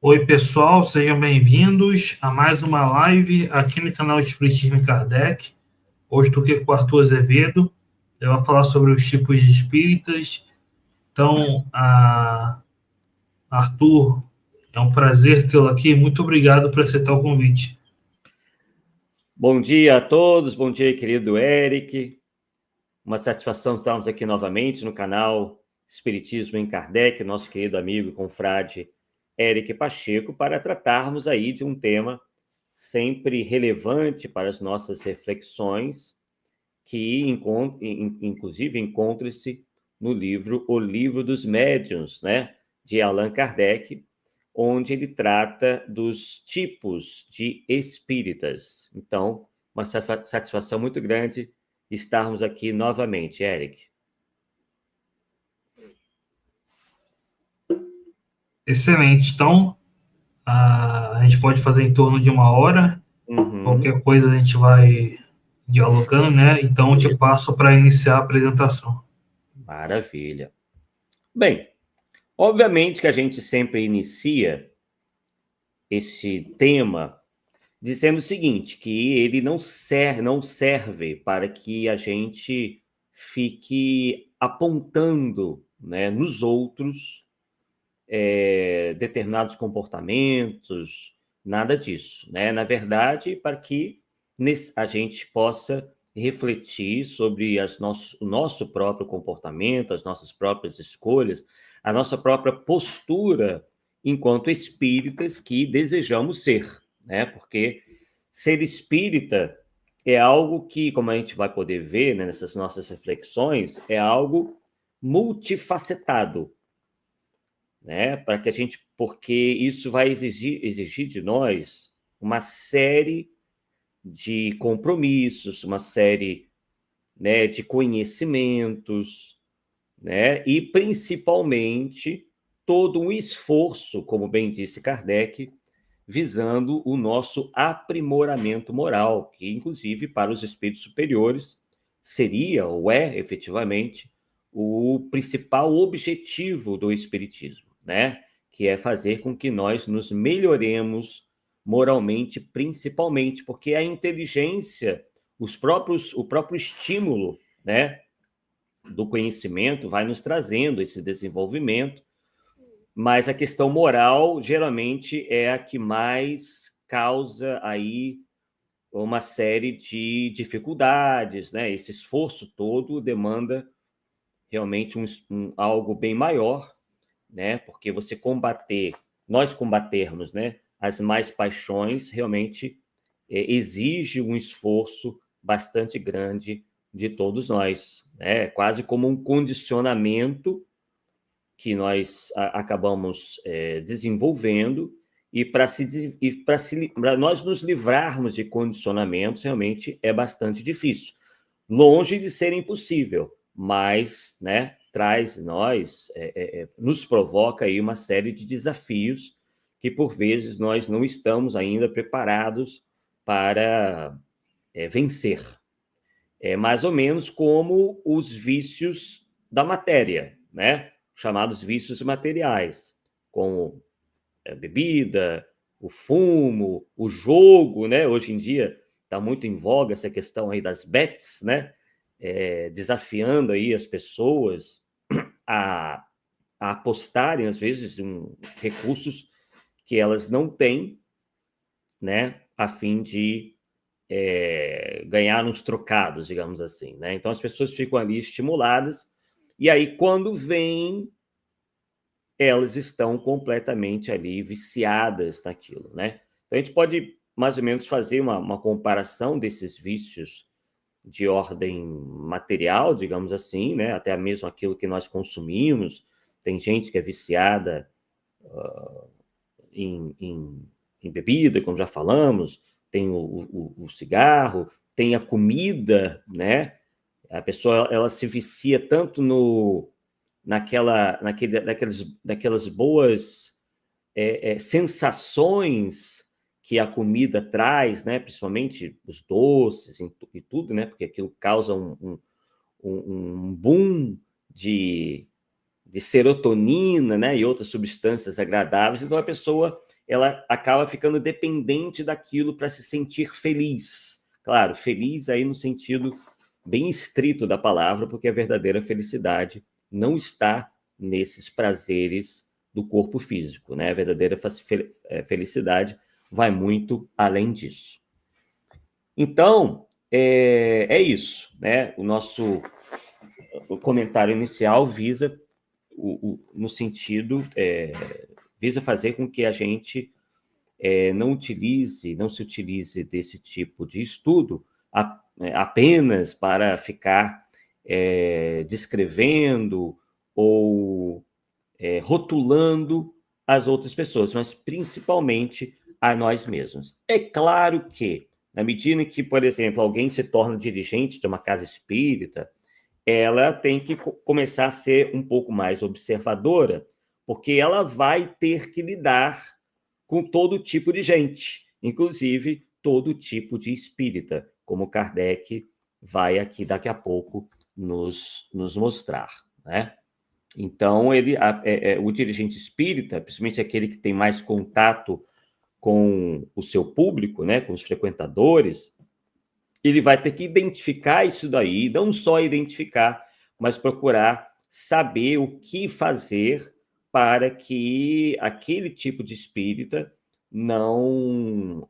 Oi, pessoal, sejam bem-vindos a mais uma live aqui no canal Espiritismo em Kardec. Hoje estou aqui com o Arthur Azevedo. Eu vou falar sobre os tipos de espíritas. Então, Arthur, é um prazer tê-lo aqui. Muito obrigado por aceitar o convite. Bom dia a todos, bom dia, querido Eric. Uma satisfação estarmos aqui novamente no canal Espiritismo em Kardec, nosso querido amigo e confrade Eric Pacheco, para tratarmos aí de um tema sempre relevante para as nossas reflexões, que inclusive encontra-se no livro O Livro dos Médiuns, né, de Allan Kardec, onde ele trata dos tipos de espíritas. Então, uma satisfação muito grande estarmos aqui novamente, Eric. Excelente. Então, a gente pode fazer em torno de uma hora. Qualquer coisa a gente vai dialogando, né? Então, eu te passo para iniciar a apresentação. Maravilha. Bem, obviamente que a gente sempre inicia esse tema dizendo o seguinte, que ele não serve para que a gente fique apontando, né, nos outros determinados comportamentos, nada disso, né? Na verdade, para que a gente possa refletir sobre o nosso próprio comportamento, as nossas próprias escolhas, a nossa própria postura enquanto espíritas que desejamos ser, né? Porque ser espírita é algo que, como a gente vai poder ver, né, nessas nossas reflexões, é algo multifacetado, né? Para que a gente, porque isso vai exigir de nós uma série de compromissos, uma série, né, de conhecimentos, né? E principalmente todo um esforço, como bem disse Kardec, visando o nosso aprimoramento moral, que inclusive para os espíritos superiores seria ou é efetivamente o principal objetivo do espiritismo, né? Que é fazer com que nós nos melhoremos moralmente, principalmente, porque a inteligência, o próprio estímulo, né, do conhecimento vai nos trazendo esse desenvolvimento, mas a questão moral geralmente é a que mais causa aí uma série de dificuldades, né? Esse esforço todo demanda realmente algo bem maior, né? Porque nós combatermos, né, as mais paixões, realmente exige um esforço bastante grande de todos nós, né? Quase como um condicionamento que nós acabamos desenvolvendo, e para nós nos livrarmos de condicionamentos realmente é bastante difícil. Longe de ser impossível, mas, né, nos provoca aí uma série de desafios que, por vezes, nós não estamos ainda preparados para vencer. É mais ou menos como os vícios da matéria, né? Chamados vícios materiais, como a bebida, o fumo, o jogo, né? Hoje em dia está muito em voga essa questão aí das bets, né? Desafiando aí as pessoas a, a apostarem, às vezes, em recursos que elas não têm, né? A fim de ganhar uns trocados, digamos assim, né? Então as pessoas ficam ali estimuladas, e aí quando vêm, elas estão completamente ali viciadas naquilo, né? Então a gente pode mais ou menos fazer uma comparação desses vícios de ordem material, digamos assim, né? Até mesmo aquilo que nós consumimos. Tem gente que é viciada em bebida, como já falamos, tem o cigarro, tem a comida, né? A pessoa ela se vicia tanto naquelas boas sensações que a comida traz, né? Principalmente os doces e tudo, né? Porque aquilo causa um boom de serotonina, né? E outras substâncias agradáveis. Então a pessoa ela acaba ficando dependente daquilo para se sentir feliz. Claro, feliz aí no sentido bem estrito da palavra, porque a verdadeira felicidade não está nesses prazeres do corpo físico, né? A verdadeira felicidade vai muito além disso. Então, é isso, né? O nosso comentário inicial visa no sentido, visa fazer com que a gente não se utilize desse tipo de estudo apenas para ficar descrevendo ou rotulando as outras pessoas, mas principalmente a nós mesmos. É claro que, na medida que, por exemplo, alguém se torna dirigente de uma casa espírita, ela tem que começar a ser um pouco mais observadora, porque ela vai ter que lidar com todo tipo de gente, inclusive todo tipo de espírita, como Kardec vai aqui daqui a pouco nos mostrar, né? Então, o dirigente espírita, principalmente aquele que tem mais contato com o seu público, né, com os frequentadores, ele vai ter que identificar isso daí, não só identificar, mas procurar saber o que fazer para que aquele tipo de espírita não,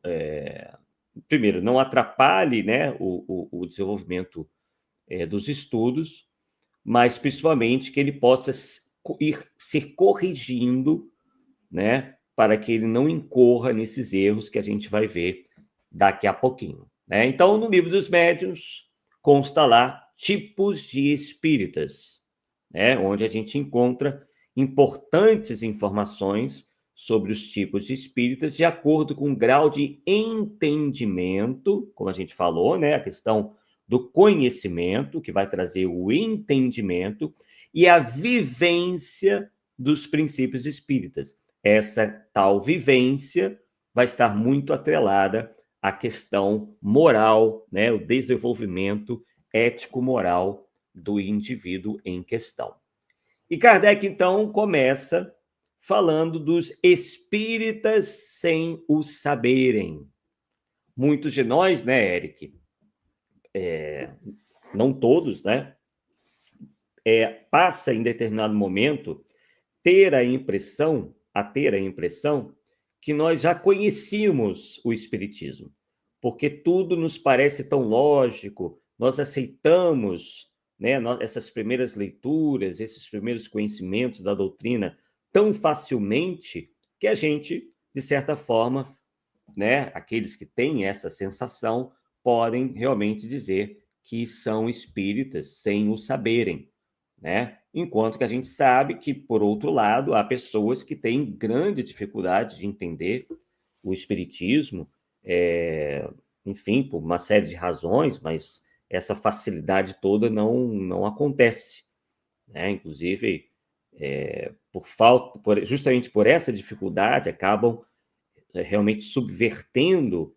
primeiro, não atrapalhe, né, o desenvolvimento dos estudos, mas principalmente que ele possa ir se corrigindo, né, para que ele não incorra nesses erros que a gente vai ver daqui a pouquinho, né? Então, no livro dos médiuns consta lá tipos de espíritas, né, onde a gente encontra importantes informações sobre os tipos de espíritas de acordo com o grau de entendimento, como a gente falou, né, a questão do conhecimento, que vai trazer o entendimento, e a vivência dos princípios espíritas. Essa tal vivência vai estar muito atrelada à questão moral, né, o desenvolvimento ético-moral do indivíduo em questão. E Kardec, então, começa falando dos espíritas sem o saberem. Muitos de nós, né, Eric, não todos, né, passa em determinado momento a ter a impressão que nós já conhecíamos o Espiritismo, porque tudo nos parece tão lógico, nós aceitamos, né, essas primeiras leituras, esses primeiros conhecimentos da doutrina tão facilmente que a gente, de certa forma, né, aqueles que têm essa sensação podem realmente dizer que são espíritas sem o saberem, né? Enquanto que a gente sabe que, por outro lado, há pessoas que têm grande dificuldade de entender o espiritismo, enfim, por uma série de razões, mas essa facilidade toda não acontece, né? Inclusive, justamente por essa dificuldade, acabam realmente subvertendo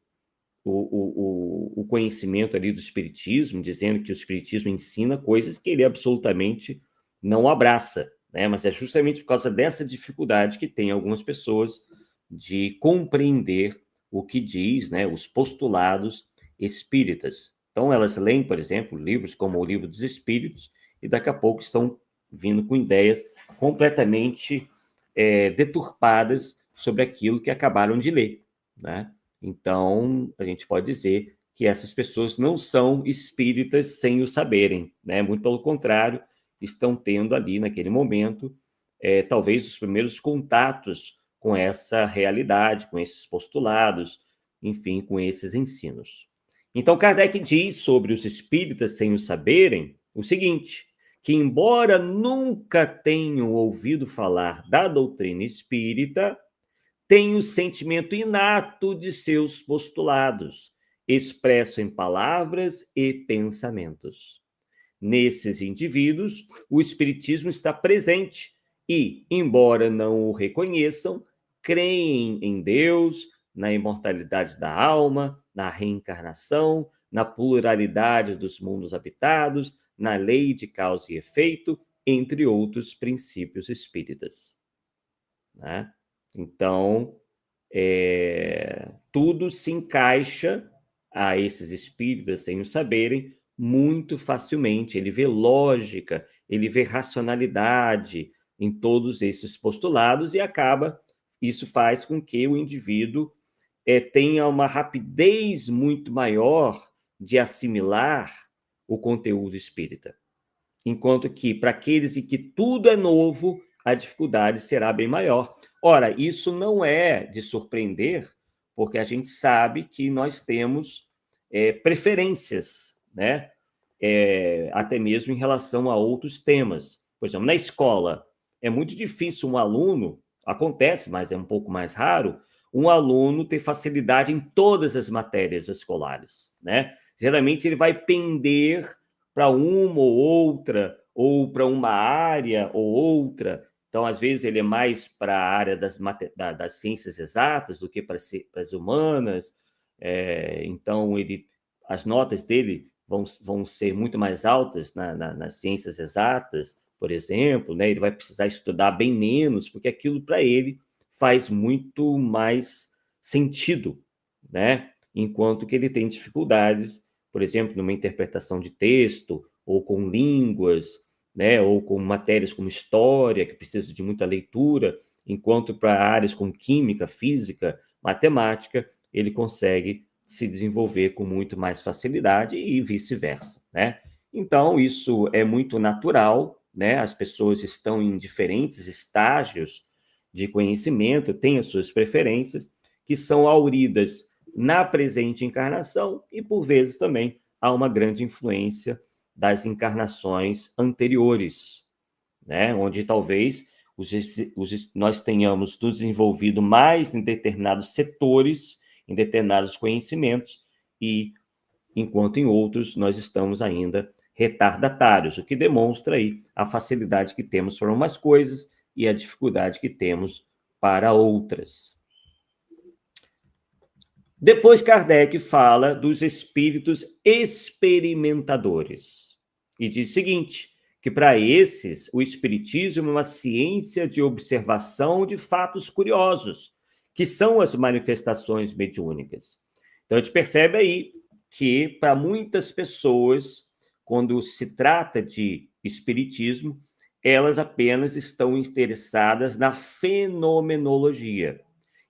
o conhecimento ali do espiritismo, dizendo que o espiritismo ensina coisas que ele absolutamente não abraça, né? Mas é justamente por causa dessa dificuldade que tem algumas pessoas de compreender o que diz, né, os postulados espíritas. Então, elas leem, por exemplo, livros como o Livro dos Espíritos e daqui a pouco estão vindo com ideias completamente deturpadas sobre aquilo que acabaram de ler, né? Então, a gente pode dizer que essas pessoas não são espíritas sem o saberem, né? Muito pelo contrário, estão tendo ali, naquele momento, talvez os primeiros contatos com essa realidade, com esses postulados, enfim, com esses ensinos. Então, Kardec diz sobre os espíritas sem o saberem o seguinte, que embora nunca tenham ouvido falar da doutrina espírita, tem o sentimento inato de seus postulados, expresso em palavras e pensamentos. Nesses indivíduos, o espiritismo está presente e, embora não o reconheçam, creem em Deus, na imortalidade da alma, na reencarnação, na pluralidade dos mundos habitados, na lei de causa e efeito, entre outros princípios espíritas, né? Então, tudo se encaixa a esses espíritas, sem o saberem, muito facilmente. Ele vê lógica, ele vê racionalidade em todos esses postulados e isso faz com que o indivíduo tenha uma rapidez muito maior de assimilar o conteúdo espírita. Enquanto que, para aqueles em que tudo é novo, a dificuldade será bem maior. Ora, isso não é de surpreender, porque a gente sabe que nós temos preferências, né? Até mesmo em relação a outros temas. Por exemplo, na escola, é muito difícil um aluno, acontece, mas é um pouco mais raro, um aluno ter facilidade em todas as matérias escolares, né? Geralmente ele vai pender para uma ou para uma área ou outra. Então, às vezes, ele é mais para a área das ciências exatas do que para as humanas. Então, as notas dele vão ser muito mais altas nas ciências exatas, por exemplo, né? Ele vai precisar estudar bem menos, porque aquilo para ele faz muito mais sentido, né? Enquanto que ele tem dificuldades, por exemplo, numa interpretação de texto, ou com línguas, né? Ou com matérias como história, que precisa de muita leitura, enquanto para áreas como química, física, matemática, ele consegue se desenvolver com muito mais facilidade e vice-versa, né? Então, isso é muito natural, né? As pessoas estão em diferentes estágios de conhecimento, têm as suas preferências, que são auridas na presente encarnação e, por vezes, também há uma grande influência das encarnações anteriores, né? Onde talvez nós tenhamos nos desenvolvido mais em determinados setores, em determinados conhecimentos, e enquanto em outros nós estamos ainda retardatários, o que demonstra aí a facilidade que temos para umas coisas e a dificuldade que temos para outras. Depois Kardec fala dos espíritos experimentadores e diz o seguinte, que para esses o espiritismo é uma ciência de observação de fatos curiosos, que são as manifestações mediúnicas. Então a gente percebe aí que para muitas pessoas, quando se trata de espiritismo, elas apenas estão interessadas na fenomenologia.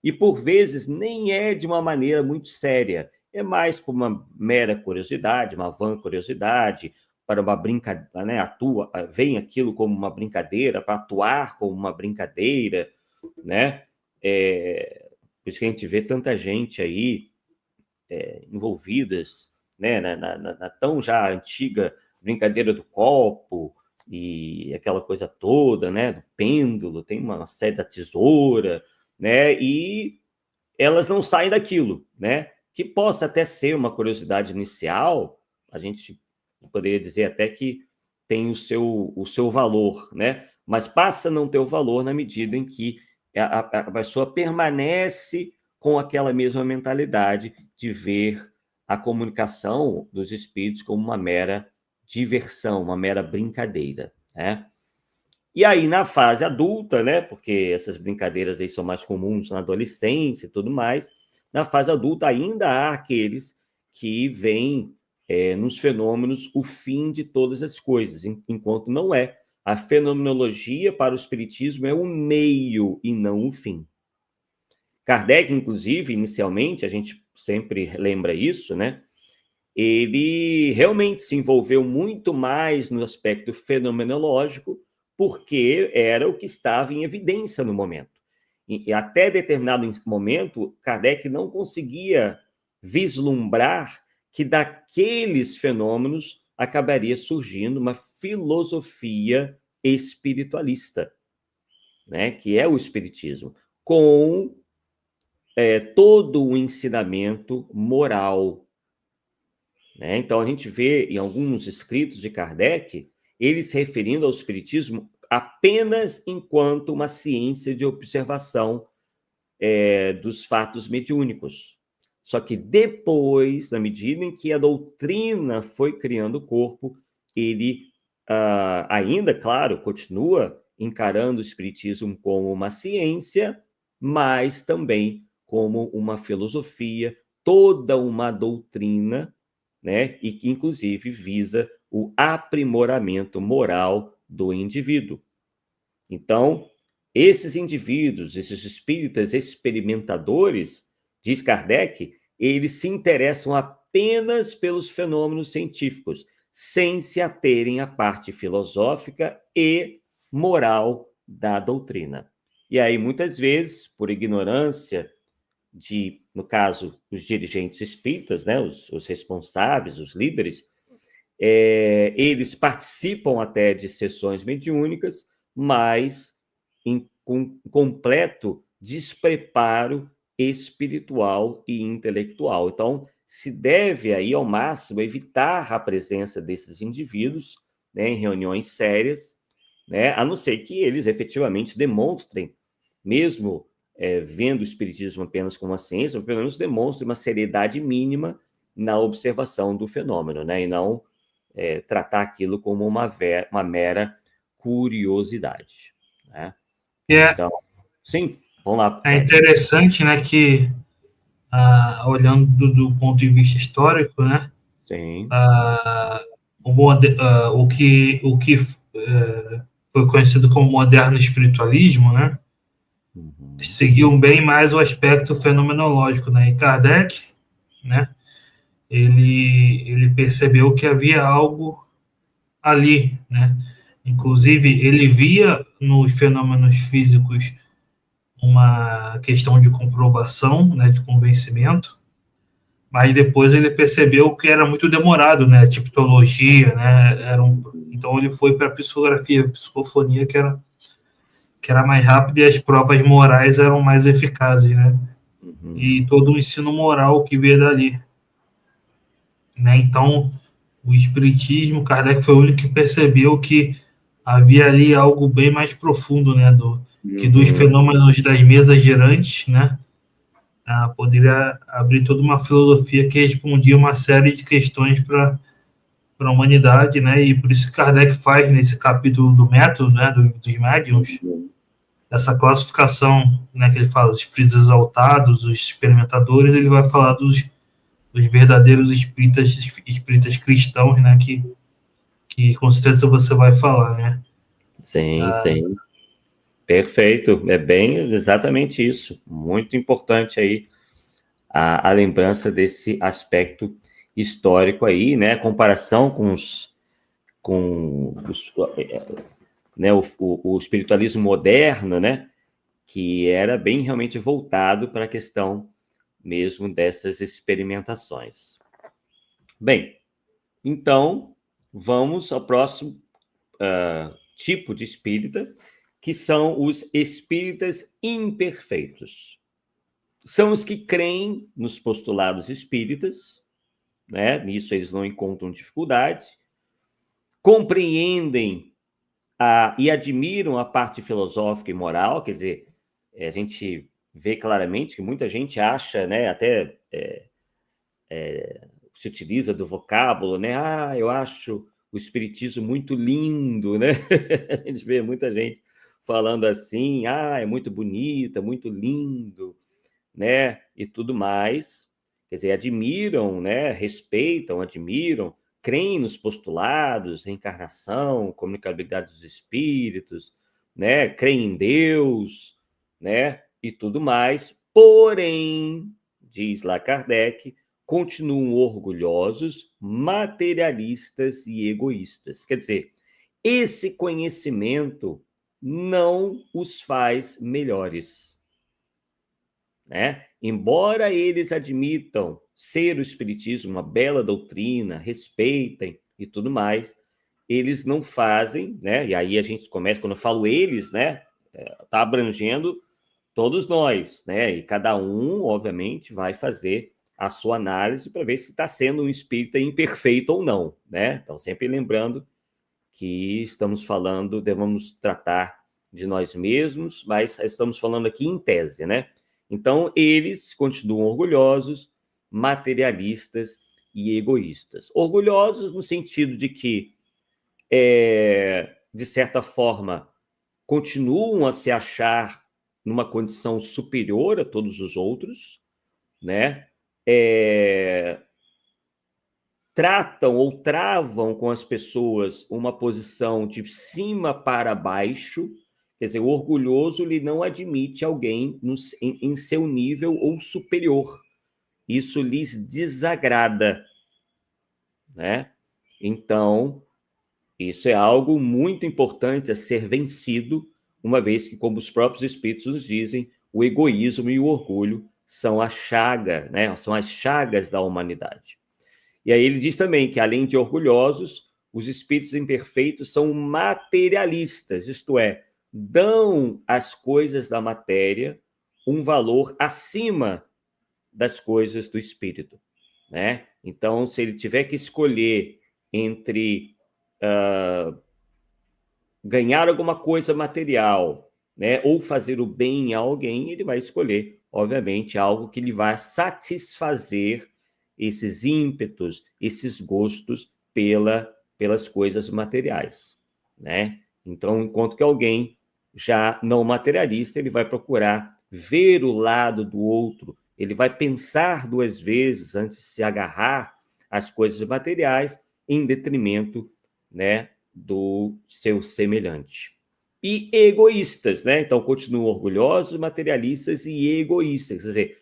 E, por vezes, nem é de uma maneira muito séria. É mais por uma mera curiosidade, uma vã curiosidade, para uma brincadeira, né? Vem aquilo como uma brincadeira, para atuar como uma brincadeira, né? Por isso que a gente vê tanta gente aí envolvidas, né? Na tão já antiga brincadeira do copo e aquela coisa toda, né? Do pêndulo, tem uma série da tesoura, né? E elas não saem daquilo, né? Que possa até ser uma curiosidade inicial, a gente poderia dizer até que tem o seu valor, né? Mas passa a não ter o valor na medida em que a pessoa permanece com aquela mesma mentalidade de ver a comunicação dos espíritos como uma mera diversão, uma mera brincadeira, né? E aí, na fase adulta, né? Porque essas brincadeiras aí são mais comuns na adolescência e tudo mais. Na fase adulta, ainda há aqueles que veem nos fenômenos o fim de todas as coisas, enquanto não é. A fenomenologia para o espiritismo é o meio e não o fim. Kardec, inclusive, inicialmente, a gente sempre lembra isso, né? Ele realmente se envolveu muito mais no aspecto fenomenológico, porque era o que estava em evidência no momento. E até determinado momento, Kardec não conseguia vislumbrar que daqueles fenômenos acabaria surgindo uma filosofia espiritualista, né, que é o espiritismo, com todo o ensinamento moral, né? Então, a gente vê em alguns escritos de Kardec, ele se referindo ao espiritismo apenas enquanto uma ciência de observação dos fatos mediúnicos. Só que depois, na medida em que a doutrina foi criando o corpo, ele ainda, claro, continua encarando o espiritismo como uma ciência, mas também como uma filosofia, toda uma doutrina, né? E que, inclusive, visa o aprimoramento moral do indivíduo. Então, esses indivíduos, esses espíritas experimentadores, diz Kardec, eles se interessam apenas pelos fenômenos científicos, sem se aterem à parte filosófica e moral da doutrina. E aí, muitas vezes, por ignorância de, no caso, os dirigentes espíritas, né, os responsáveis, os líderes, eles participam até de sessões mediúnicas, mas com completo despreparo espiritual e intelectual. Então, se deve aí, ao máximo, evitar a presença desses indivíduos, né, em reuniões sérias, né, a não ser que eles efetivamente demonstrem, mesmo vendo o espiritismo apenas como uma ciência, pelo menos demonstrem uma seriedade mínima na observação do fenômeno, né, e não tratar aquilo como uma mera curiosidade, né? Então, sim, vamos lá. É interessante, né, que olhando do ponto de vista histórico, né, Sim. O que foi conhecido como moderno espiritualismo, né, seguiu bem mais o aspecto fenomenológico, né, e Kardec, né, ele percebeu que havia algo ali, né, inclusive ele via nos fenômenos físicos uma questão de comprovação, né, de convencimento, mas depois ele percebeu que era muito demorado, né, a tipologia, né, então ele foi para a psicografia, a psicofonia, que era mais rápida e as provas morais eram mais eficazes, né, e todo o ensino moral que veio dali, né, então o espiritismo, Kardec foi o único que percebeu que havia ali algo bem mais profundo, né, que dos fenômenos das mesas girantes, né, poderia abrir toda uma filosofia que respondia uma série de questões para a humanidade, né? E por isso que Kardec faz nesse capítulo do método, né, dos médiums, essa classificação, né, que ele fala dos espíritos exaltados, os experimentadores, ele vai falar dos verdadeiros espíritas cristãos, né, que com certeza você vai falar, né? Sim, sim. Perfeito, é bem exatamente isso. Muito importante aí a lembrança desse aspecto histórico aí, né? A comparação né, o espiritualismo moderno, né? Que era bem realmente voltado para a questão mesmo dessas experimentações. Bem, então vamos ao próximo tipo de espírita, que são os espíritas imperfeitos. São os que creem nos postulados espíritas, né? Nisso eles não encontram dificuldade, compreendem e admiram a parte filosófica e moral, quer dizer, a gente vê claramente que muita gente acha, né, até se utiliza do vocábulo, né? Eu acho o espiritismo muito lindo, né? A gente vê muita gente falando assim, é muito bonito, é muito lindo, né? E tudo mais. Quer dizer, admiram, né? Respeitam, admiram, creem nos postulados, reencarnação, comunicabilidade dos espíritos, né? Creem em Deus, né? E tudo mais. Porém, diz lá Kardec, continuam orgulhosos, materialistas e egoístas. Quer dizer, esse conhecimento não os faz melhores, né? Embora eles admitam ser o espiritismo uma bela doutrina, respeitem e tudo mais, eles não fazem, né? E aí a gente começa, quando eu falo eles, né? Tá abrangendo todos nós, né? E cada um, obviamente, vai fazer a sua análise para ver se está sendo um espírita imperfeito ou não, né? Então, sempre lembrando que estamos falando, devemos tratar de nós mesmos, mas estamos falando aqui em tese, né? Então, eles continuam orgulhosos, materialistas e egoístas. Orgulhosos no sentido de que, de certa forma, continuam a se achar numa condição superior a todos os outros, né? Tratam ou travam com as pessoas uma posição de cima para baixo. Quer dizer, o orgulhoso ele não admite alguém em seu nível ou superior. Isso lhes desagrada, né? Então, isso é algo muito importante a ser vencido, uma vez que, como os próprios espíritos nos dizem, o egoísmo e o orgulho são a chaga, né? São as chagas da humanidade. E aí ele diz também que, além de orgulhosos, os espíritos imperfeitos são materialistas, isto é, dão às coisas da matéria um valor acima das coisas do espírito, né? Então, se ele tiver que escolher entre ganhar alguma coisa material, né, ou fazer o bem a alguém, ele vai escolher, obviamente, algo que lhe vai satisfazer esses ímpetos, esses gostos pelas coisas materiais, né? Então, enquanto que alguém já não materialista, ele vai procurar ver o lado do outro, ele vai pensar duas vezes antes de se agarrar às coisas materiais, em detrimento, né, do seu semelhante. E egoístas, né? Então, continuam orgulhosos, materialistas e egoístas, quer dizer,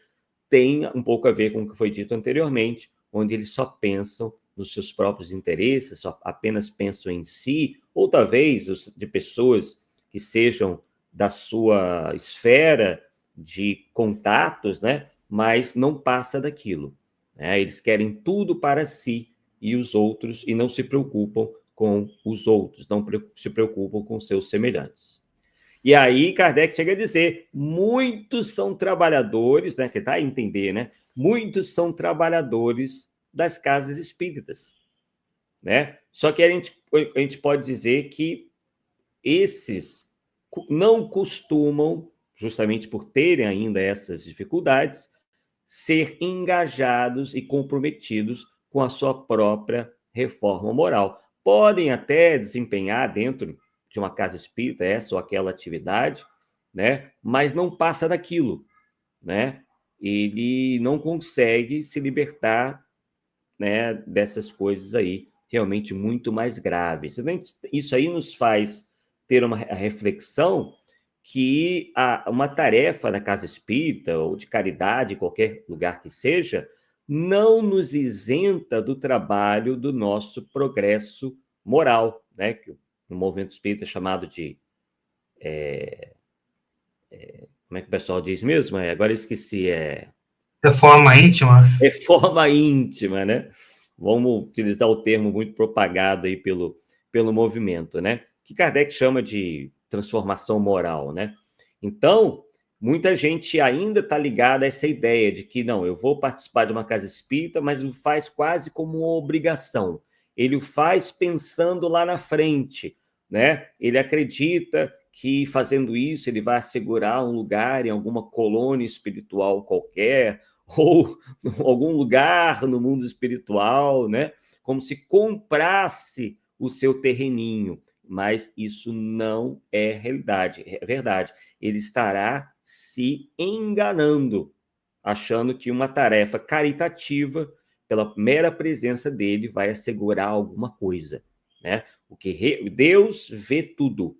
tem um pouco a ver com o que foi dito anteriormente, onde eles só pensam nos seus próprios interesses, só apenas pensam em si, ou talvez de pessoas que sejam da sua esfera de contatos, né? Mas não passa daquilo, né? Eles querem tudo para si e os outros, e não se preocupam com os outros, não se preocupam com seus semelhantes. E aí Kardec chega a dizer, muitos são trabalhadores, né, que dá a entender, né? Muitos são trabalhadores das casas espíritas, né? Só que a gente pode dizer que esses não costumam, justamente por terem ainda essas dificuldades, ser engajados e comprometidos com a sua própria reforma moral. Podem até desempenhar dentro de uma casa espírita essa ou aquela atividade, né? Mas não passa daquilo, né? Ele não consegue se libertar, né, dessas coisas aí, realmente muito mais graves. Isso aí nos faz ter uma reflexão que uma tarefa da casa espírita ou de caridade, em qualquer lugar que seja, não nos isenta do trabalho do nosso progresso moral, né? Que no movimento espírita é chamado de... como é que o pessoal diz mesmo? Agora eu esqueci. Reforma íntima. Reforma íntima, né? Vamos utilizar o termo muito propagado aí pelo movimento, né? Que Kardec chama de transformação moral, né? Então, muita gente ainda está ligada a essa ideia de que, não, eu vou participar de uma casa espírita, mas o faz quase como uma obrigação. Ele o faz pensando lá na frente, né? Ele acredita que fazendo isso ele vai assegurar um lugar em alguma colônia espiritual qualquer, ou algum lugar no mundo espiritual, né? Como se comprasse o seu terreninho, mas isso não é realidade, é verdade. Ele estará se enganando, achando que uma tarefa caritativa, pela mera presença dele, vai assegurar alguma coisa, né? Porque Deus vê tudo,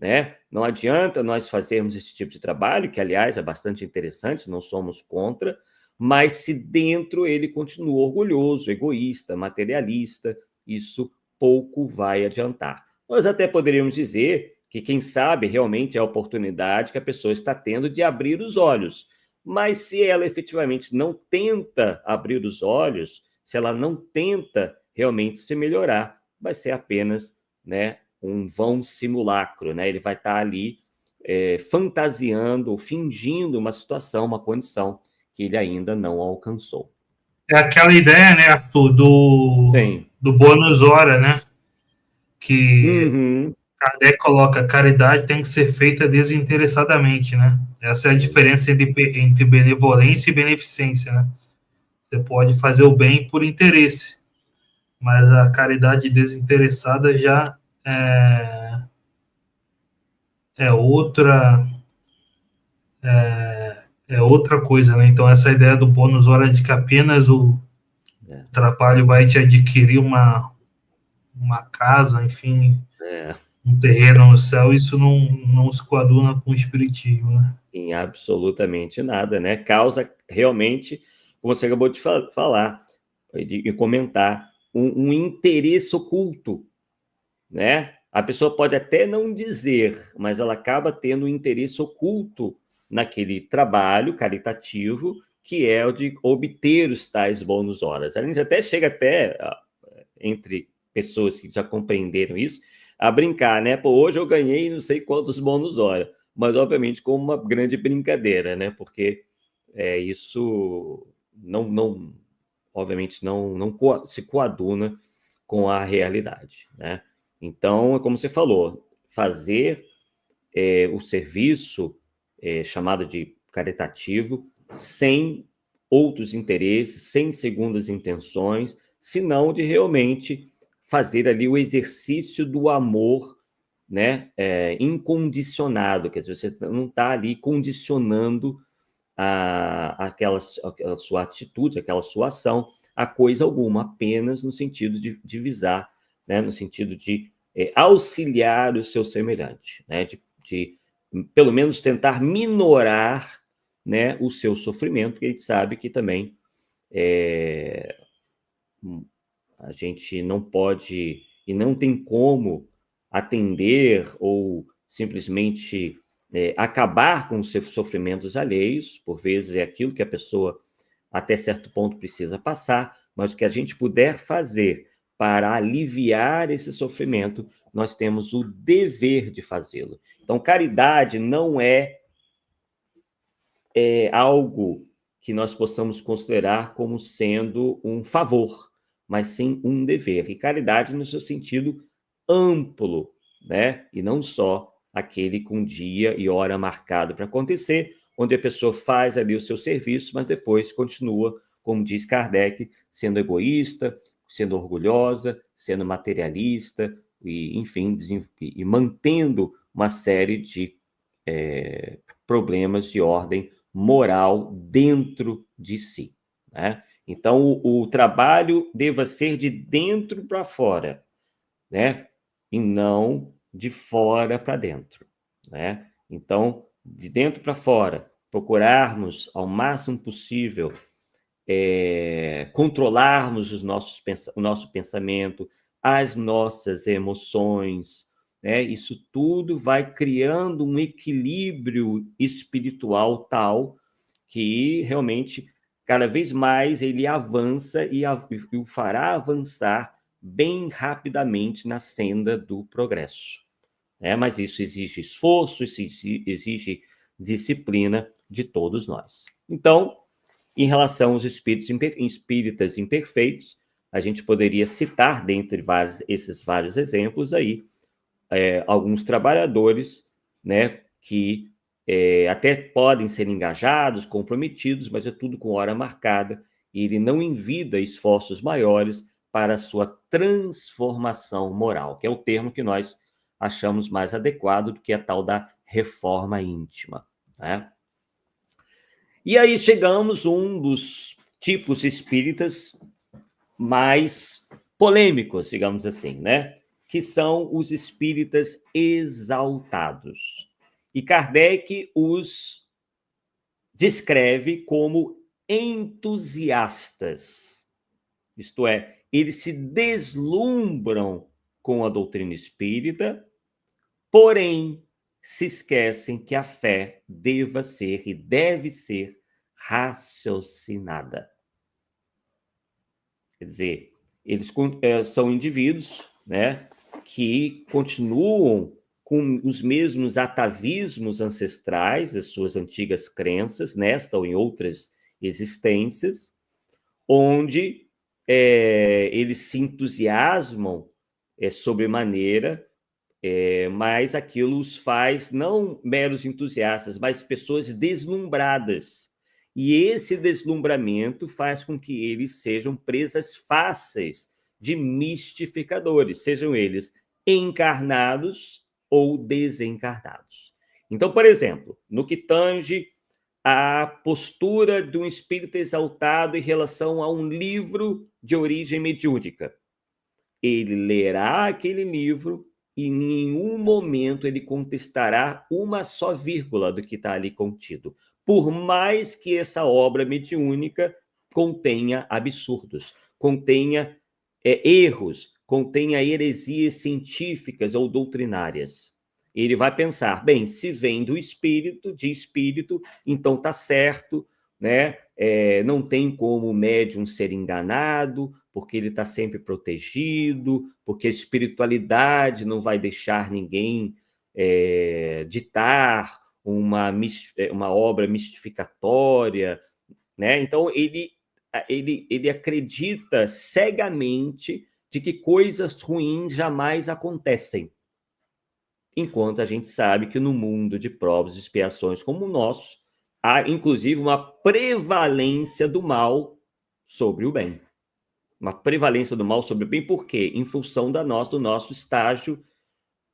né? Não adianta nós fazermos esse tipo de trabalho, que, aliás, é bastante interessante, não somos contra, mas se dentro ele continua orgulhoso, egoísta, materialista, isso pouco vai adiantar. Nós até poderíamos dizer que, quem sabe, realmente é a oportunidade que a pessoa está tendo de abrir os olhos, mas se ela efetivamente não tenta abrir os olhos, se ela não tenta realmente se melhorar, vai ser apenas, né, um vão simulacro, né? Ele vai estar ali fantasiando, fingindo uma situação, uma condição que ele ainda não alcançou. É aquela ideia, né, Arthur, do bônus hora, né? Que Kardec coloca, caridade tem que ser feita desinteressadamente, né? Essa é a diferença entre benevolência e beneficência, né? Você pode fazer o bem por interesse, mas a caridade desinteressada já é outra é outra coisa, né? Então, essa ideia do bônus hora de que apenas o trabalho vai te adquirir uma casa, enfim, um terreno no céu, isso não se coaduna com o espiritismo, né? Em absolutamente nada, né? Causa realmente, como você acabou de falar e comentar, um interesse oculto, né? A pessoa pode até não dizer, mas ela acaba tendo um interesse oculto naquele trabalho caritativo, que é o de obter os tais bônus horas. A gente até chega entre pessoas que já compreenderam isso, a brincar, né? Pô, hoje eu ganhei não sei quantos bônus horas, mas obviamente com uma grande brincadeira, né? Porque isso obviamente não se coaduna com a realidade, né? Então, é como você falou, fazer o serviço chamado de caritativo sem outros interesses, sem segundas intenções, senão de realmente fazer ali o exercício do amor, né, incondicionado, quer dizer, você não está ali condicionando aquela sua atitude, aquela sua ação a coisa alguma, apenas no sentido de visar, né, no sentido de auxiliar o seu semelhante, né, de pelo menos tentar minorar, né, o seu sofrimento, porque a gente sabe que também a gente não pode e não tem como atender ou simplesmente acabar com os seus sofrimentos alheios, por vezes é aquilo que a pessoa até certo ponto precisa passar, mas o que a gente puder fazer para aliviar esse sofrimento, nós temos o dever de fazê-lo. Então, caridade não é algo que nós possamos considerar como sendo um favor, mas sim um dever. E caridade no seu sentido amplo, né? E não só aquele com dia e hora marcado para acontecer, onde a pessoa faz ali o seu serviço, mas depois continua, como diz Kardec, sendo egoísta, sendo orgulhosa, sendo materialista, e, enfim, e mantendo uma série de problemas de ordem moral dentro de si, né? Então, o trabalho deva ser de dentro para fora, né? E não de fora para dentro, né? Então, de dentro para fora, procurarmos ao máximo possível controlarmos o nosso pensamento, as nossas emoções, né? Isso tudo vai criando um equilíbrio espiritual tal que realmente cada vez mais ele avança e o fará avançar bem rapidamente na senda do progresso. Mas isso exige esforço, isso exige disciplina de todos nós. Então, em relação aos espíritas imperfeitos, a gente poderia citar, dentre esses vários exemplos aí, alguns trabalhadores, né, que até podem ser engajados, comprometidos, mas é tudo com hora marcada, e ele não envida esforços maiores para a sua transformação moral, que é o termo que nós achamos mais adequado do que a tal da reforma íntima, né? E aí chegamos a um dos tipos espíritas mais polêmicos, digamos assim, né? Que são os espíritas exaltados. E Kardec os descreve como entusiastas. Isto é, eles se deslumbram com a doutrina espírita, porém se esquecem que a fé deva ser e deve ser raciocinada. Quer dizer, eles são indivíduos, né, que continuam com os mesmos atavismos ancestrais, as suas antigas crenças, nesta ou em outras existências, onde eles se entusiasmam sobremaneira, mas aquilo os faz não meros entusiastas, mas pessoas deslumbradas. E esse deslumbramento faz com que eles sejam presas fáceis de mistificadores, sejam eles encarnados ou desencarnados. Então, por exemplo, no que tange a postura de um espírito exaltado em relação a um livro de origem mediúnica, ele lerá aquele livro e em nenhum momento ele contestará uma só vírgula do que está ali contido, por mais que essa obra mediúnica contenha absurdos, contenha erros, contenha heresias científicas ou doutrinárias. Ele vai pensar, bem, se vem do espírito, de espírito, então está certo, né? Não tem como o médium ser enganado, porque ele está sempre protegido, porque a espiritualidade não vai deixar ninguém ditar uma obra mistificatória, né? Então, ele acredita cegamente de que coisas ruins jamais acontecem, enquanto a gente sabe que no mundo de provas e expiações como o nosso, há inclusive uma prevalência do mal sobre o bem. Uma prevalência do mal sobre o bem, por quê? Em função do nosso estágio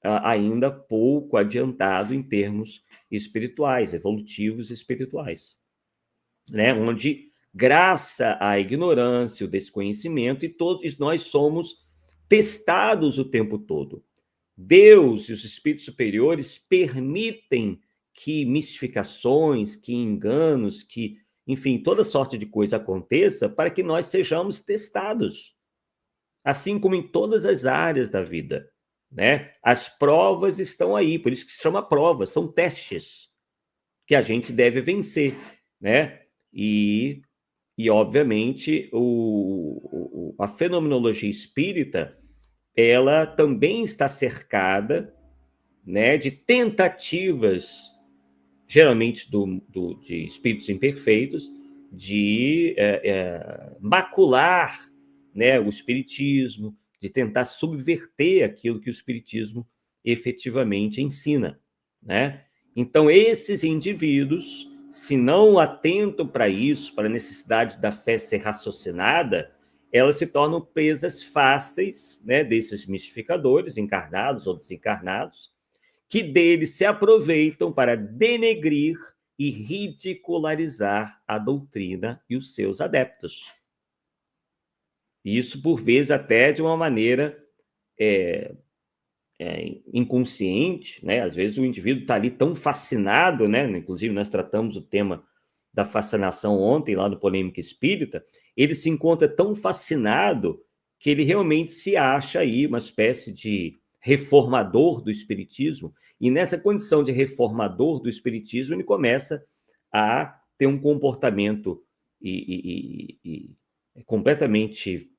ainda pouco adiantado em termos espirituais, evolutivos espirituais, né? Onde, graças à ignorância, o desconhecimento, e todos nós somos testados o tempo todo. Deus e os espíritos superiores permitem que mistificações, que enganos, que, enfim, toda sorte de coisa aconteça para que nós sejamos testados, assim como em todas as áreas da vida, né? As provas estão aí, por isso que se chama prova, são testes que a gente deve vencer, né? E obviamente, a fenomenologia espírita, ela também está cercada, né, de tentativas, geralmente de espíritos imperfeitos, de macular, né, o espiritismo, de tentar subverter aquilo que o espiritismo efetivamente ensina, né? Então, esses indivíduos, se não atentam para isso, para a necessidade da fé ser raciocinada, elas se tornam presas fáceis, né, desses mistificadores, encarnados ou desencarnados, que deles se aproveitam para denegrir e ridicularizar a doutrina e os seus adeptos. Isso, por vezes, até de uma maneira inconsciente, né? Às vezes o indivíduo está ali tão fascinado, né? Inclusive, nós tratamos o tema da fascinação ontem, lá no Polêmica Espírita, ele se encontra tão fascinado que ele realmente se acha aí uma espécie de reformador do espiritismo, e nessa condição de reformador do espiritismo, ele começa a ter um comportamento completamente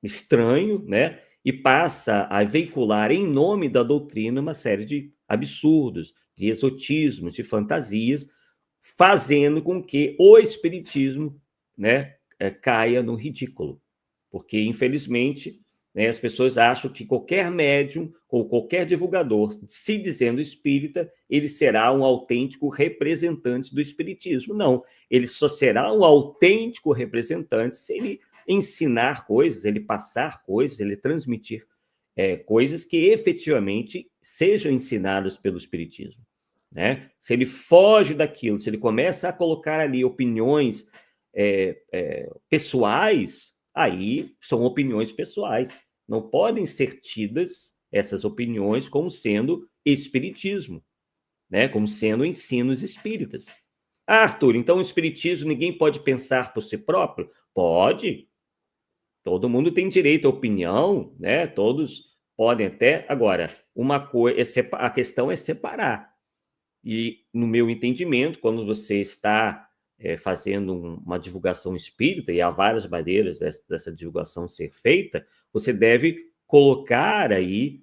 estranho, né? E passa a veicular em nome da doutrina uma série de absurdos, de exotismos, de fantasias, fazendo com que o espiritismo, né, caia no ridículo. Porque, infelizmente, né, as pessoas acham que qualquer médium ou qualquer divulgador, se dizendo espírita, ele será um autêntico representante do espiritismo. Não, ele só será um autêntico representante se ele ensinar coisas, ele passar coisas, ele transmitir coisas que efetivamente sejam ensinadas pelo espiritismo, né? Se ele foge daquilo, se ele começa a colocar ali opiniões pessoais, aí são opiniões pessoais. Não podem ser tidas essas opiniões como sendo espiritismo, né? Como sendo ensinos espíritas. Ah, Arthur, então o espiritismo ninguém pode pensar por si próprio? Pode. Todo mundo tem direito à opinião, né? Todos podem até. Agora, a questão é separar. E, no meu entendimento, quando você está fazendo uma divulgação espírita, e há várias maneiras dessa divulgação ser feita, você deve colocar aí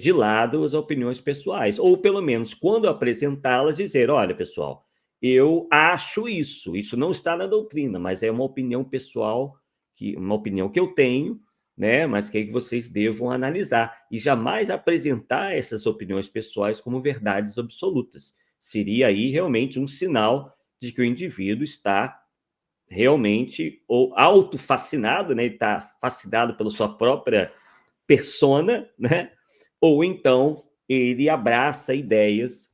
de lado as opiniões pessoais, ou pelo menos, quando apresentá-las, dizer, olha, pessoal, eu acho isso não está na doutrina, mas é uma opinião pessoal, uma opinião que eu tenho, né, mas que vocês devam analisar, e jamais apresentar essas opiniões pessoais como verdades absolutas. Seria aí realmente um sinal de que o indivíduo está realmente ou autofascinado, né, ele está fascinado pela sua própria persona, né, ou então ele abraça ideias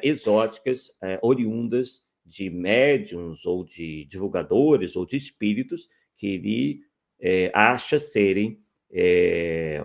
exóticas, oriundas de médiuns ou de divulgadores ou de espíritos que ele acha serem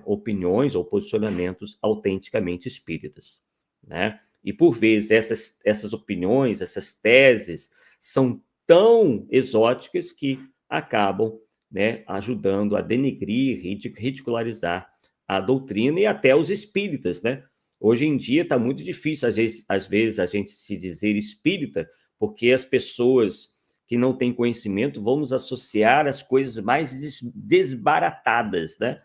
opiniões ou posicionamentos autenticamente espíritas, né? E, por vezes, essas opiniões, essas teses são tão exóticas que acabam, né, ajudando a denegrir e ridicularizar a doutrina e até os espíritas, né? Hoje em dia está muito difícil, às vezes, a gente se dizer espírita, porque as pessoas que não têm conhecimento vão nos associar às coisas mais desbaratadas, né?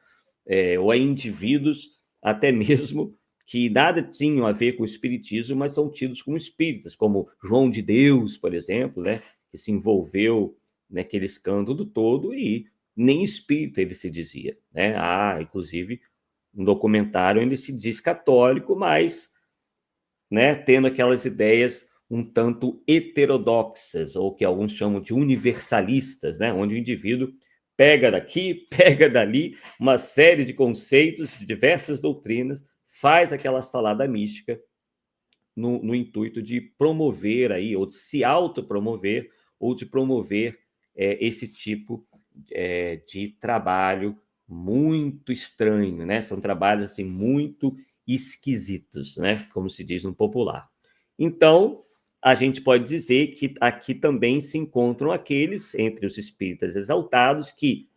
Ou a indivíduos até mesmo que nada tinham a ver com o espiritismo, mas são tidos como espíritas, como João de Deus, por exemplo, né? Que se envolveu naquele escândalo todo e nem espírita ele se dizia, né? Inclusive, um documentário ele se diz católico, mas, né, tendo aquelas ideias um tanto heterodoxas, ou que alguns chamam de universalistas, né, onde o indivíduo pega daqui, pega dali, uma série de conceitos, de diversas doutrinas, faz aquela salada mística no intuito de promover aí, ou de se autopromover, ou de promover esse tipo de trabalho muito estranho, né? São trabalhos assim muito esquisitos, né? Como se diz no popular. Então, a gente pode dizer que aqui também se encontram aqueles, entre os espíritas exaltados, que,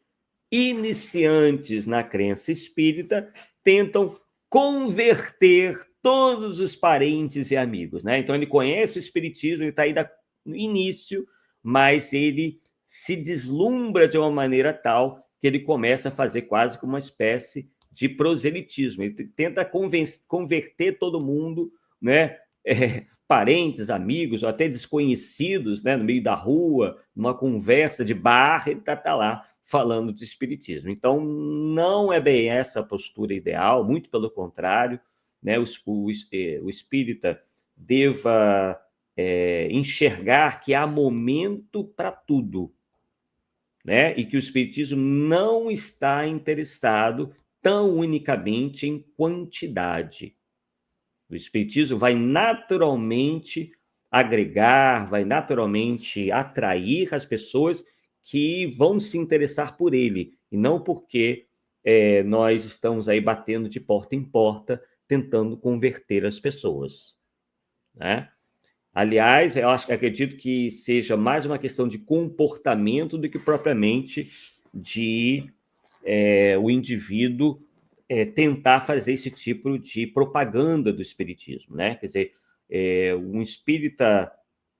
iniciantes na crença espírita, tentam converter todos os parentes e amigos, né? Então, ele conhece o espiritismo, ele está aí no início, mas ele se deslumbra de uma maneira tal que ele começa a fazer quase como uma espécie de proselitismo. Ele tenta converter todo mundo, né? Parentes, amigos, ou até desconhecidos, né? No meio da rua, numa conversa de bar, ele está lá falando de espiritismo. Então, não é bem essa a postura ideal, muito pelo contrário, né? O espírita deva enxergar que há momento para tudo, né? E que o espiritismo não está interessado tão unicamente em quantidade. O espiritismo vai naturalmente agregar, vai naturalmente atrair as pessoas que vão se interessar por ele, e não porque nós estamos aí batendo de porta em porta, tentando converter as pessoas, né? Aliás, acredito que seja mais uma questão de comportamento do que propriamente de o indivíduo tentar fazer esse tipo de propaganda do espiritismo, né? Quer dizer, um espírita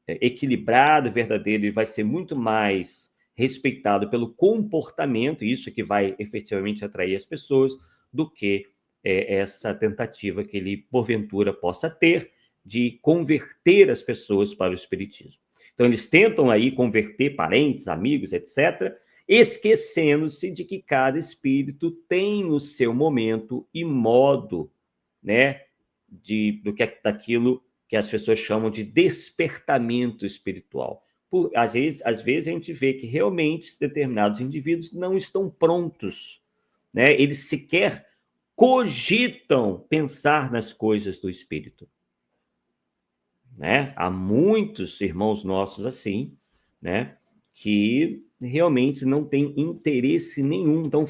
equilibrado, verdadeiro, ele vai ser muito mais respeitado pelo comportamento, isso que vai efetivamente atrair as pessoas, do que essa tentativa que ele, porventura, possa ter de converter as pessoas para o espiritismo. Então, eles tentam aí converter parentes, amigos, etc., esquecendo-se de que cada espírito tem o seu momento e modo, né, daquilo que as pessoas chamam de despertamento espiritual. Às vezes a gente vê que realmente determinados indivíduos não estão prontos, né? Eles sequer cogitam pensar nas coisas do espírito, né? Há muitos irmãos nossos assim, né, que realmente não têm interesse nenhum. Então,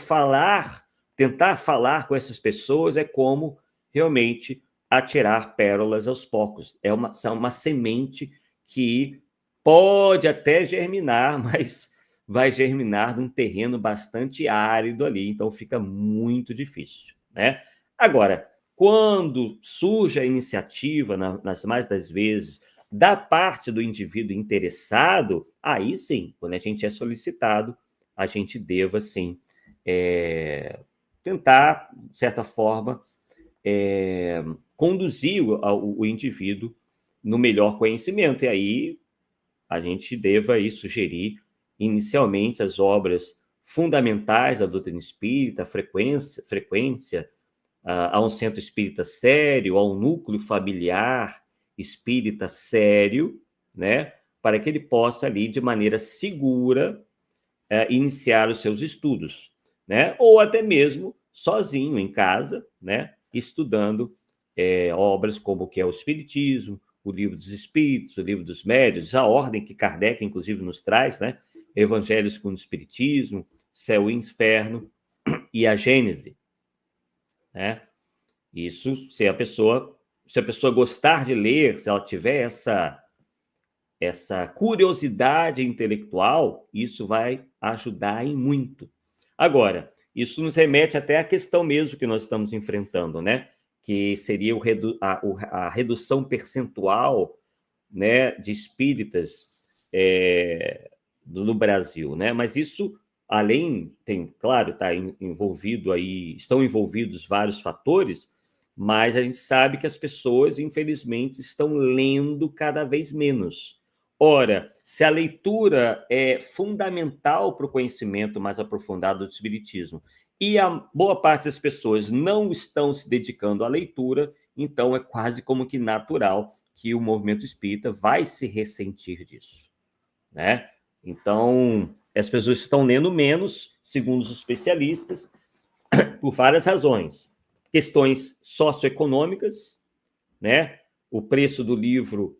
tentar falar com essas pessoas é como realmente atirar pérolas aos poucos. É uma semente que pode até germinar, mas vai germinar num terreno bastante árido ali, então fica muito difícil, né? Agora, quando surge a iniciativa, nas mais das vezes, da parte do indivíduo interessado, aí sim, quando a gente é solicitado, a gente deva, sim, tentar, de certa forma, conduzir o indivíduo no melhor conhecimento. E aí a gente deva aí sugerir, inicialmente, as obras fundamentais da doutrina espírita, frequência a um centro espírita sério, a um núcleo familiar espírita sério, né, para que ele possa ali, de maneira segura, iniciar os seus estudos, né, ou até mesmo sozinho em casa, né, estudando obras como o que é o Espiritismo, o Livro dos Espíritos, o Livro dos Médiuns, a ordem que Kardec, inclusive, nos traz, né? Evangelho segundo o Espiritismo, Céu e Inferno e a Gênese, né? Isso, se a pessoa gostar de ler, se ela tiver essa curiosidade intelectual, isso vai ajudar em muito. Agora, isso nos remete até à questão mesmo que nós estamos enfrentando, né? Que seria a redução percentual, né, de espíritas no Brasil, né? Mas isso, além, claro, estão envolvidos vários fatores, mas a gente sabe que as pessoas, infelizmente, estão lendo cada vez menos. Ora, se a leitura é fundamental para o conhecimento mais aprofundado do Espiritismo e a boa parte das pessoas não estão se dedicando à leitura, então é quase como que natural que o movimento espírita vai se ressentir disso, né? Então, as pessoas estão lendo menos, segundo os especialistas, por várias razões. Questões socioeconômicas, né? O preço do livro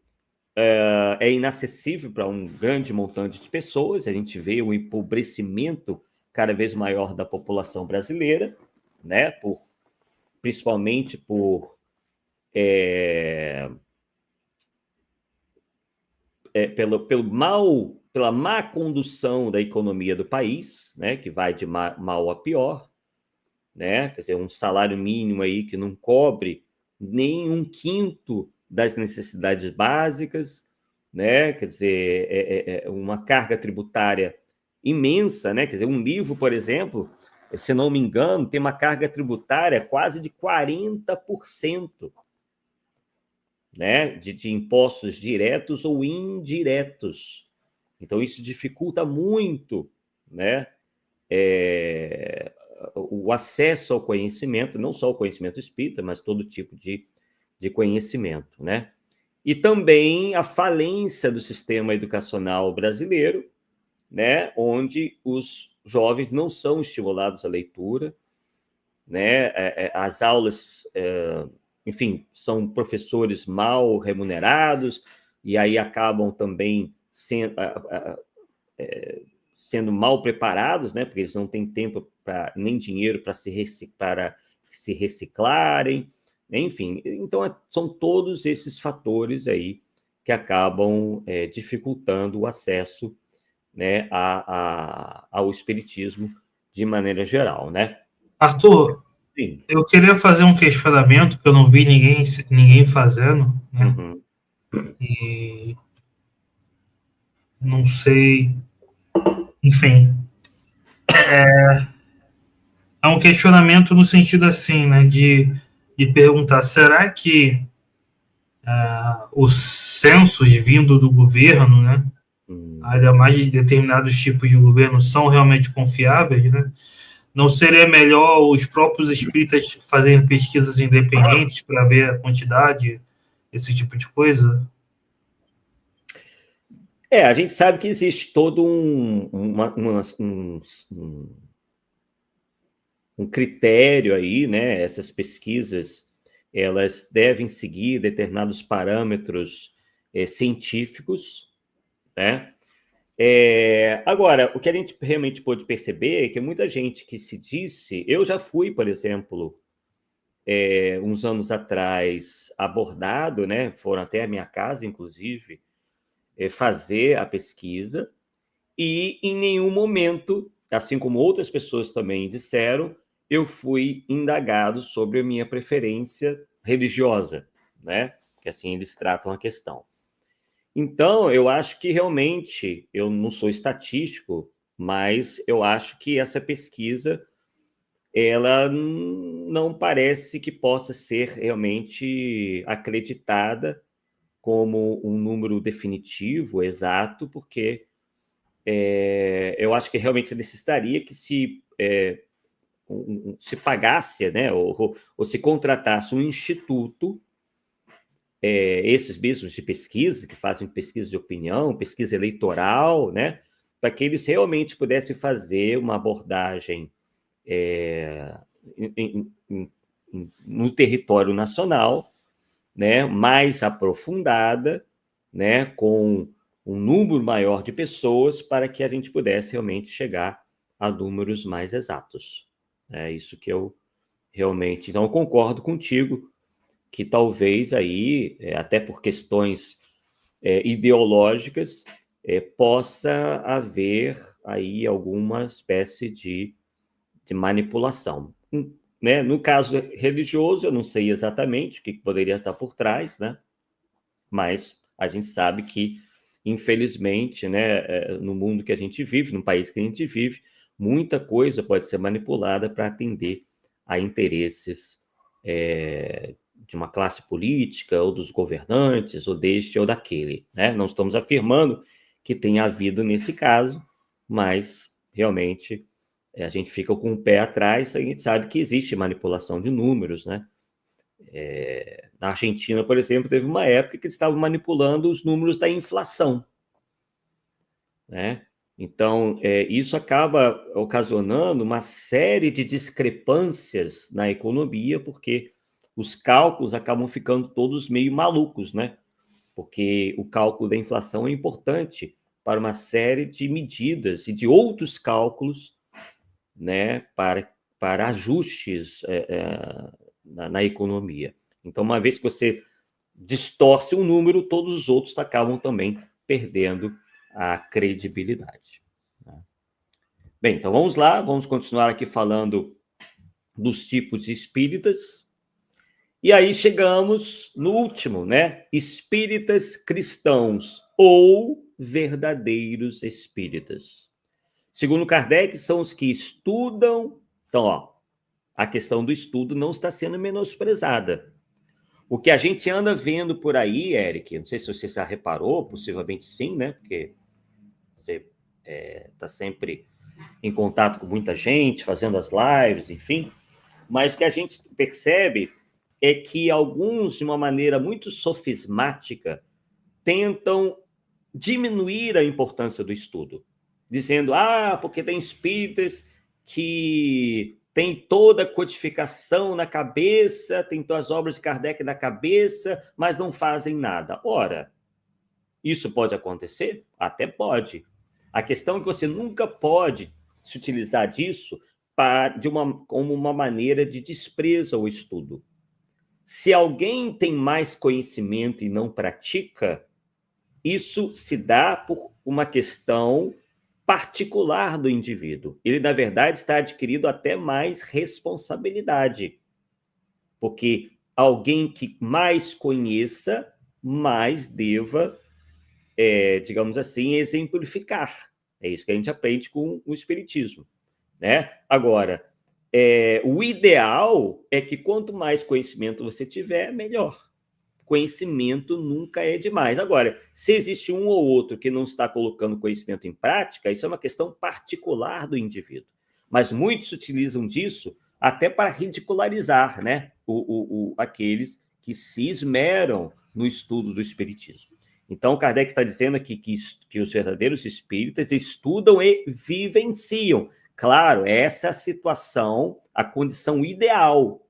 é inacessível para um grande montante de pessoas. A gente vê o empobrecimento cada vez maior da população brasileira, né? Principalmente pela má condução da economia do país, né? Que vai de mal a pior, né? Quer dizer, um salário mínimo aí que não cobre nem 1/5 das necessidades básicas, né? Quer dizer, uma carga tributária imensa, né? Quer dizer, um livro, por exemplo, se não me engano, tem uma carga tributária quase de 40%, né? De impostos diretos ou indiretos. Então, isso dificulta muito, né? O acesso ao conhecimento, não só o conhecimento espírita, mas todo tipo de conhecimento, né? E também a falência do sistema educacional brasileiro, né? Onde os jovens não são estimulados à leitura, né? As aulas, enfim, são professores mal remunerados e aí acabam também sendo mal preparados, né? Porque eles não têm tempo nem dinheiro para se reciclarem, enfim. Então, são todos esses fatores aí que acabam dificultando o acesso, né, ao espiritismo de maneira geral, né? Arthur, sim, eu queria fazer um questionamento que eu não vi ninguém fazendo, né? Uhum. E não sei, enfim, é um questionamento no sentido assim, né, de perguntar, será que os censos vindo do governo, né, ainda mais de determinados tipos de governo, são realmente confiáveis, né? Não seria melhor os próprios espíritas fazerem pesquisas independentes para ver a quantidade, esse tipo de coisa? A gente sabe que existe todo um critério aí, né? Essas pesquisas, elas devem seguir determinados parâmetros científicos, né? Agora, o que a gente realmente pôde perceber é que muita gente que se disse... Eu já fui, por exemplo, uns anos atrás, abordado, né? Foram até a minha casa, inclusive, fazer a pesquisa, e em nenhum momento, assim como outras pessoas também disseram, eu fui indagado sobre a minha preferência religiosa, né? Que assim eles tratam a questão. Então, eu acho que realmente, eu não sou estatístico, mas eu acho que essa pesquisa, ela não parece que possa ser realmente acreditada como um número definitivo, exato, porque eu acho que realmente se necessitaria que se pagasse, né, ou se contratasse um instituto, esses mesmos de pesquisa, que fazem pesquisa de opinião, pesquisa eleitoral, né, para que eles realmente pudessem fazer uma abordagem no território nacional, né, mais aprofundada, né, com um número maior de pessoas, para que a gente pudesse realmente chegar a números mais exatos. É isso que eu realmente... Então, eu concordo contigo que talvez aí, até por questões ideológicas, possa haver aí alguma espécie de manipulação. Né? No caso religioso, eu não sei exatamente o que poderia estar por trás, né? Mas a gente sabe que, infelizmente, né, no mundo que a gente vive, no país que a gente vive, muita coisa pode ser manipulada para atender a interesses de uma classe política, ou dos governantes, ou deste ou daquele. Né? Não estamos afirmando que tenha havido nesse caso, mas realmente a gente fica com o pé atrás, a gente sabe que existe manipulação de números, né? Na Argentina, por exemplo, teve uma época que eles estavam manipulando os números da inflação, né? Então, isso acaba ocasionando uma série de discrepâncias na economia, porque os cálculos acabam ficando todos meio malucos, né? Porque o cálculo da inflação é importante para uma série de medidas e de outros cálculos, né, para ajustes na economia. Então, uma vez que você distorce um número, todos os outros acabam também perdendo a credibilidade. Bem, então vamos lá, vamos continuar aqui falando dos tipos espíritas. E aí chegamos no último, né? Espíritas cristãos ou verdadeiros espíritas. Segundo Kardec, são os que estudam. Então, ó, a questão do estudo não está sendo menosprezada. O que a gente anda vendo por aí, Eric, não sei se você já reparou, possivelmente sim, né? Porque você está sempre em contato com muita gente, fazendo as lives, enfim. Mas o que a gente percebe é que alguns, de uma maneira muito sofismática, tentam diminuir a importância do estudo, dizendo, porque tem espíritas que tem toda a codificação na cabeça, tem todas as obras de Kardec na cabeça, mas não fazem nada. Ora, isso pode acontecer? Até pode. A questão é que você nunca pode se utilizar disso como uma maneira de desprezo ao estudo. Se alguém tem mais conhecimento e não pratica, isso se dá por uma questão particular do indivíduo. Ele, na verdade, está adquirindo até mais responsabilidade. Porque alguém que mais conheça, mais deva, digamos assim, exemplificar. É isso que a gente aprende com o Espiritismo. Né? Agora, o ideal é que quanto mais conhecimento você tiver, melhor. Conhecimento nunca é demais. Agora, se existe um ou outro que não está colocando conhecimento em prática, isso é uma questão particular do indivíduo. Mas muitos utilizam disso até para ridicularizar, né, aqueles que se esmeram no estudo do espiritismo. Então, Kardec está dizendo aqui que os verdadeiros espíritas estudam e vivenciam. Claro, essa é a situação, a condição ideal.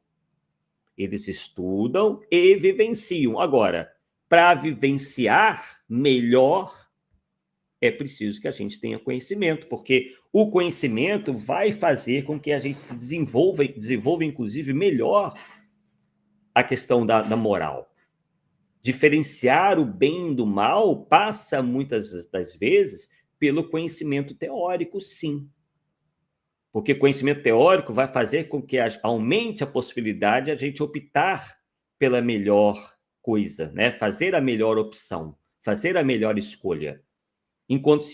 Eles estudam e vivenciam. Agora, para vivenciar melhor, é preciso que a gente tenha conhecimento, porque o conhecimento vai fazer com que a gente se desenvolva inclusive, melhor a questão da moral. Diferenciar o bem do mal passa, muitas das vezes, pelo conhecimento teórico, sim. Porque conhecimento teórico vai fazer com que aumente a possibilidade de a gente optar pela melhor coisa, né? Fazer a melhor opção, fazer a melhor escolha. Enquanto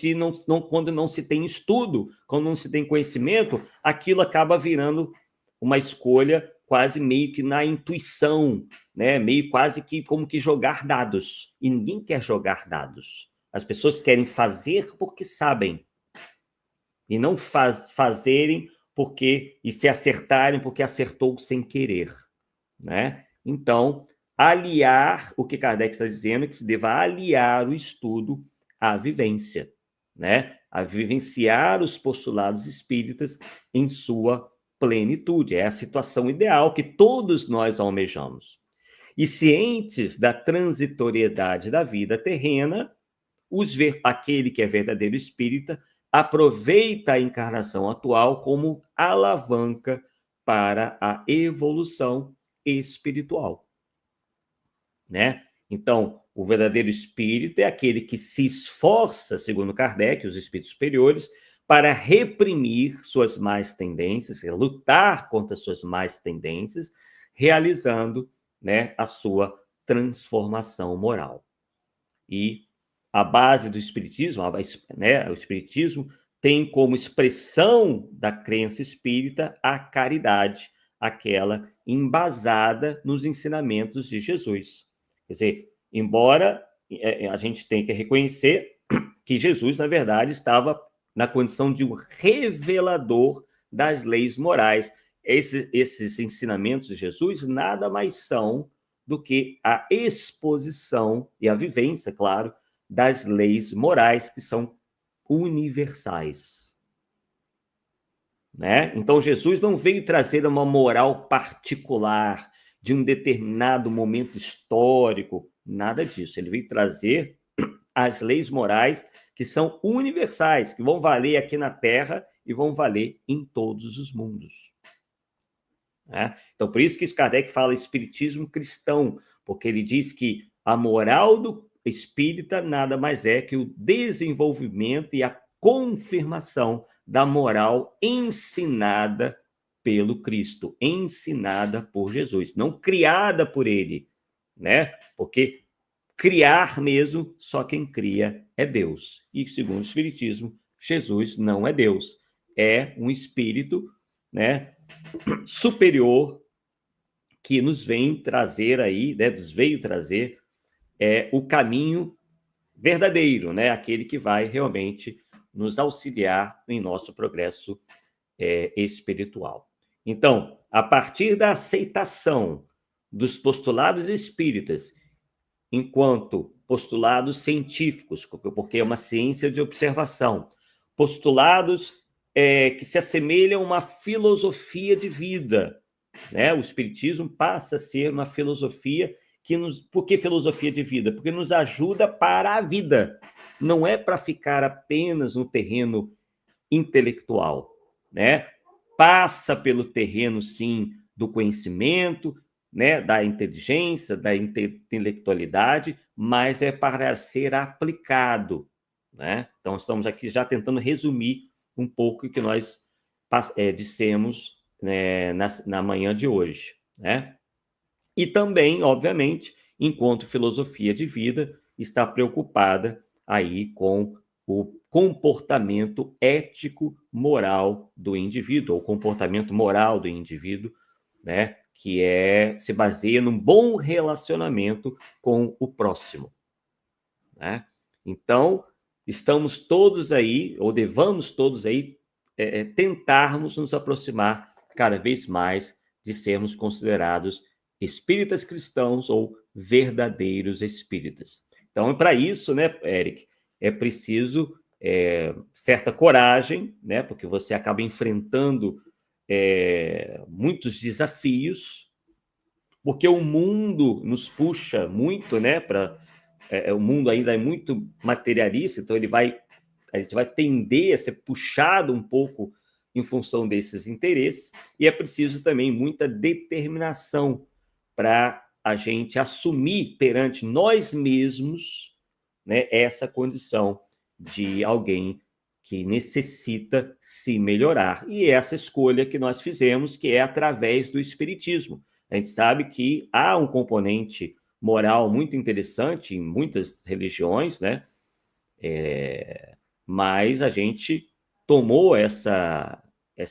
quando não se tem estudo, quando não se tem conhecimento, aquilo acaba virando uma escolha quase meio que na intuição, né? Meio quase que como que jogar dados. E ninguém quer jogar dados. As pessoas querem fazer porque sabem. E não fazerem e se acertarem porque acertou sem querer, né? Então, aliar, o que Kardec está dizendo é que se deva aliar o estudo à vivência, né? A vivenciar os postulados espíritas em sua plenitude. É a situação ideal que todos nós almejamos. E cientes da transitoriedade da vida terrena, aquele que é verdadeiro espírita aproveita a encarnação atual como alavanca para a evolução espiritual, né? Então, o verdadeiro espírito é aquele que se esforça, segundo Kardec, os espíritos superiores, para reprimir suas más tendências, lutar contra suas más tendências, realizando, né, a sua transformação moral. E a base do espiritismo, né, o espiritismo tem como expressão da crença espírita a caridade, aquela embasada nos ensinamentos de Jesus. Quer dizer, embora a gente tenha que reconhecer que Jesus, na verdade, estava na condição de um revelador das leis morais. Esses ensinamentos de Jesus nada mais são do que a exposição e a vivência, claro, das leis morais que são universais, né? Então, Jesus não veio trazer uma moral particular de um determinado momento histórico, nada disso. Ele veio trazer as leis morais que são universais, que vão valer aqui na Terra e vão valer em todos os mundos, né? Então, por isso que Kardec fala espiritismo cristão, porque ele diz que a moral do espírita nada mais é que o desenvolvimento e a confirmação da moral ensinada pelo Cristo, ensinada por Jesus, não criada por ele, né? Porque criar mesmo, só quem cria é Deus. E segundo o espiritismo, Jesus não é Deus, é um espírito, né, superior que nos vem trazer aí, né, nos veio trazer o caminho verdadeiro, né, aquele que vai realmente nos auxiliar em nosso progresso espiritual. Então, a partir da aceitação dos postulados espíritas enquanto postulados científicos, porque é uma ciência de observação, postulados que se assemelham a uma filosofia de vida, né? O espiritismo passa a ser uma filosofia que nos... Por que filosofia de vida? Porque nos ajuda para a vida, não é para ficar apenas no terreno intelectual, né? Passa pelo terreno, sim, do conhecimento, né, da inteligência, da intelectualidade, mas é para ser aplicado, né? Então, estamos aqui já tentando resumir um pouco o que nós dissemos, né, na manhã de hoje, né? E também, obviamente, enquanto filosofia de vida, está preocupada aí com o comportamento ético moral do indivíduo, ou comportamento moral do indivíduo, né, que se baseia num bom relacionamento com o próximo, né? Então, estamos todos aí, ou devamos todos aí, tentarmos nos aproximar cada vez mais de sermos considerados espíritas cristãos ou verdadeiros espíritas. Então, para isso, né, Eric, é preciso certa coragem, né, porque você acaba enfrentando muitos desafios, porque o mundo nos puxa muito, né, o mundo ainda é muito materialista, então a gente vai tender a ser puxado um pouco em função desses interesses, e é preciso também muita determinação para a gente assumir perante nós mesmos, né, essa condição de alguém que necessita se melhorar. E essa escolha que nós fizemos, que é através do espiritismo. A gente sabe que há um componente moral muito interessante em muitas religiões, né? Mas a gente tomou essa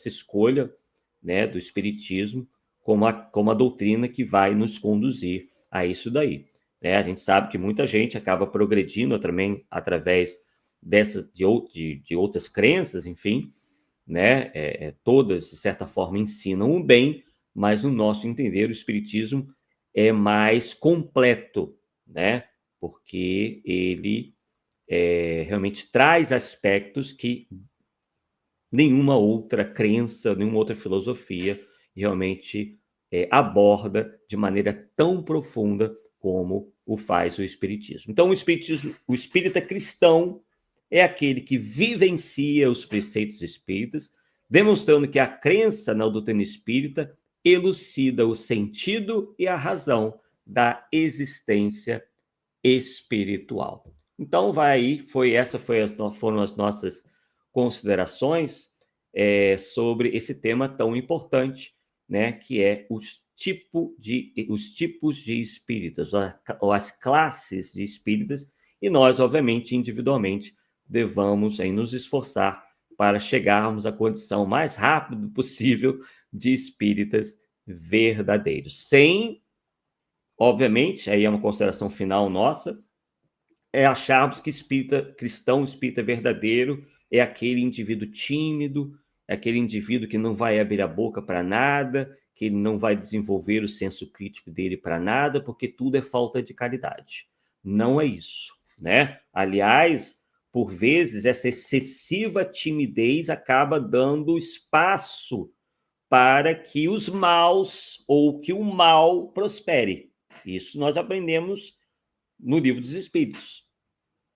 escolha, né, do espiritismo como a doutrina que vai nos conduzir a isso daí, né? A gente sabe que muita gente acaba progredindo também através de outras crenças, enfim, né? Todas, de certa forma, ensinam o bem, mas no nosso entender, o espiritismo é mais completo, né? Porque ele realmente traz aspectos que nenhuma outra crença, nenhuma outra filosofia realmente aborda de maneira tão profunda como o faz o Espiritismo. Então, o espírita cristão é aquele que vivencia os preceitos espíritas, demonstrando que a crença na doutrina espírita elucida o sentido e a razão da existência espiritual. Então, foram as nossas considerações sobre esse tema tão importante, né, que é os tipos de espíritas, ou as classes de espíritas, e nós, obviamente, individualmente, devamos nos esforçar para chegarmos à condição mais rápido possível de espíritas verdadeiros. Sem, obviamente, aí é uma consideração final nossa, acharmos que cristão, espírita verdadeiro é aquele indivíduo tímido, é aquele indivíduo que não vai abrir a boca para nada, que ele não vai desenvolver o senso crítico dele para nada, porque tudo é falta de caridade. Não é isso, né? Aliás, por vezes, essa excessiva timidez acaba dando espaço para que os maus ou que o mal prospere. Isso nós aprendemos no Livro dos Espíritos,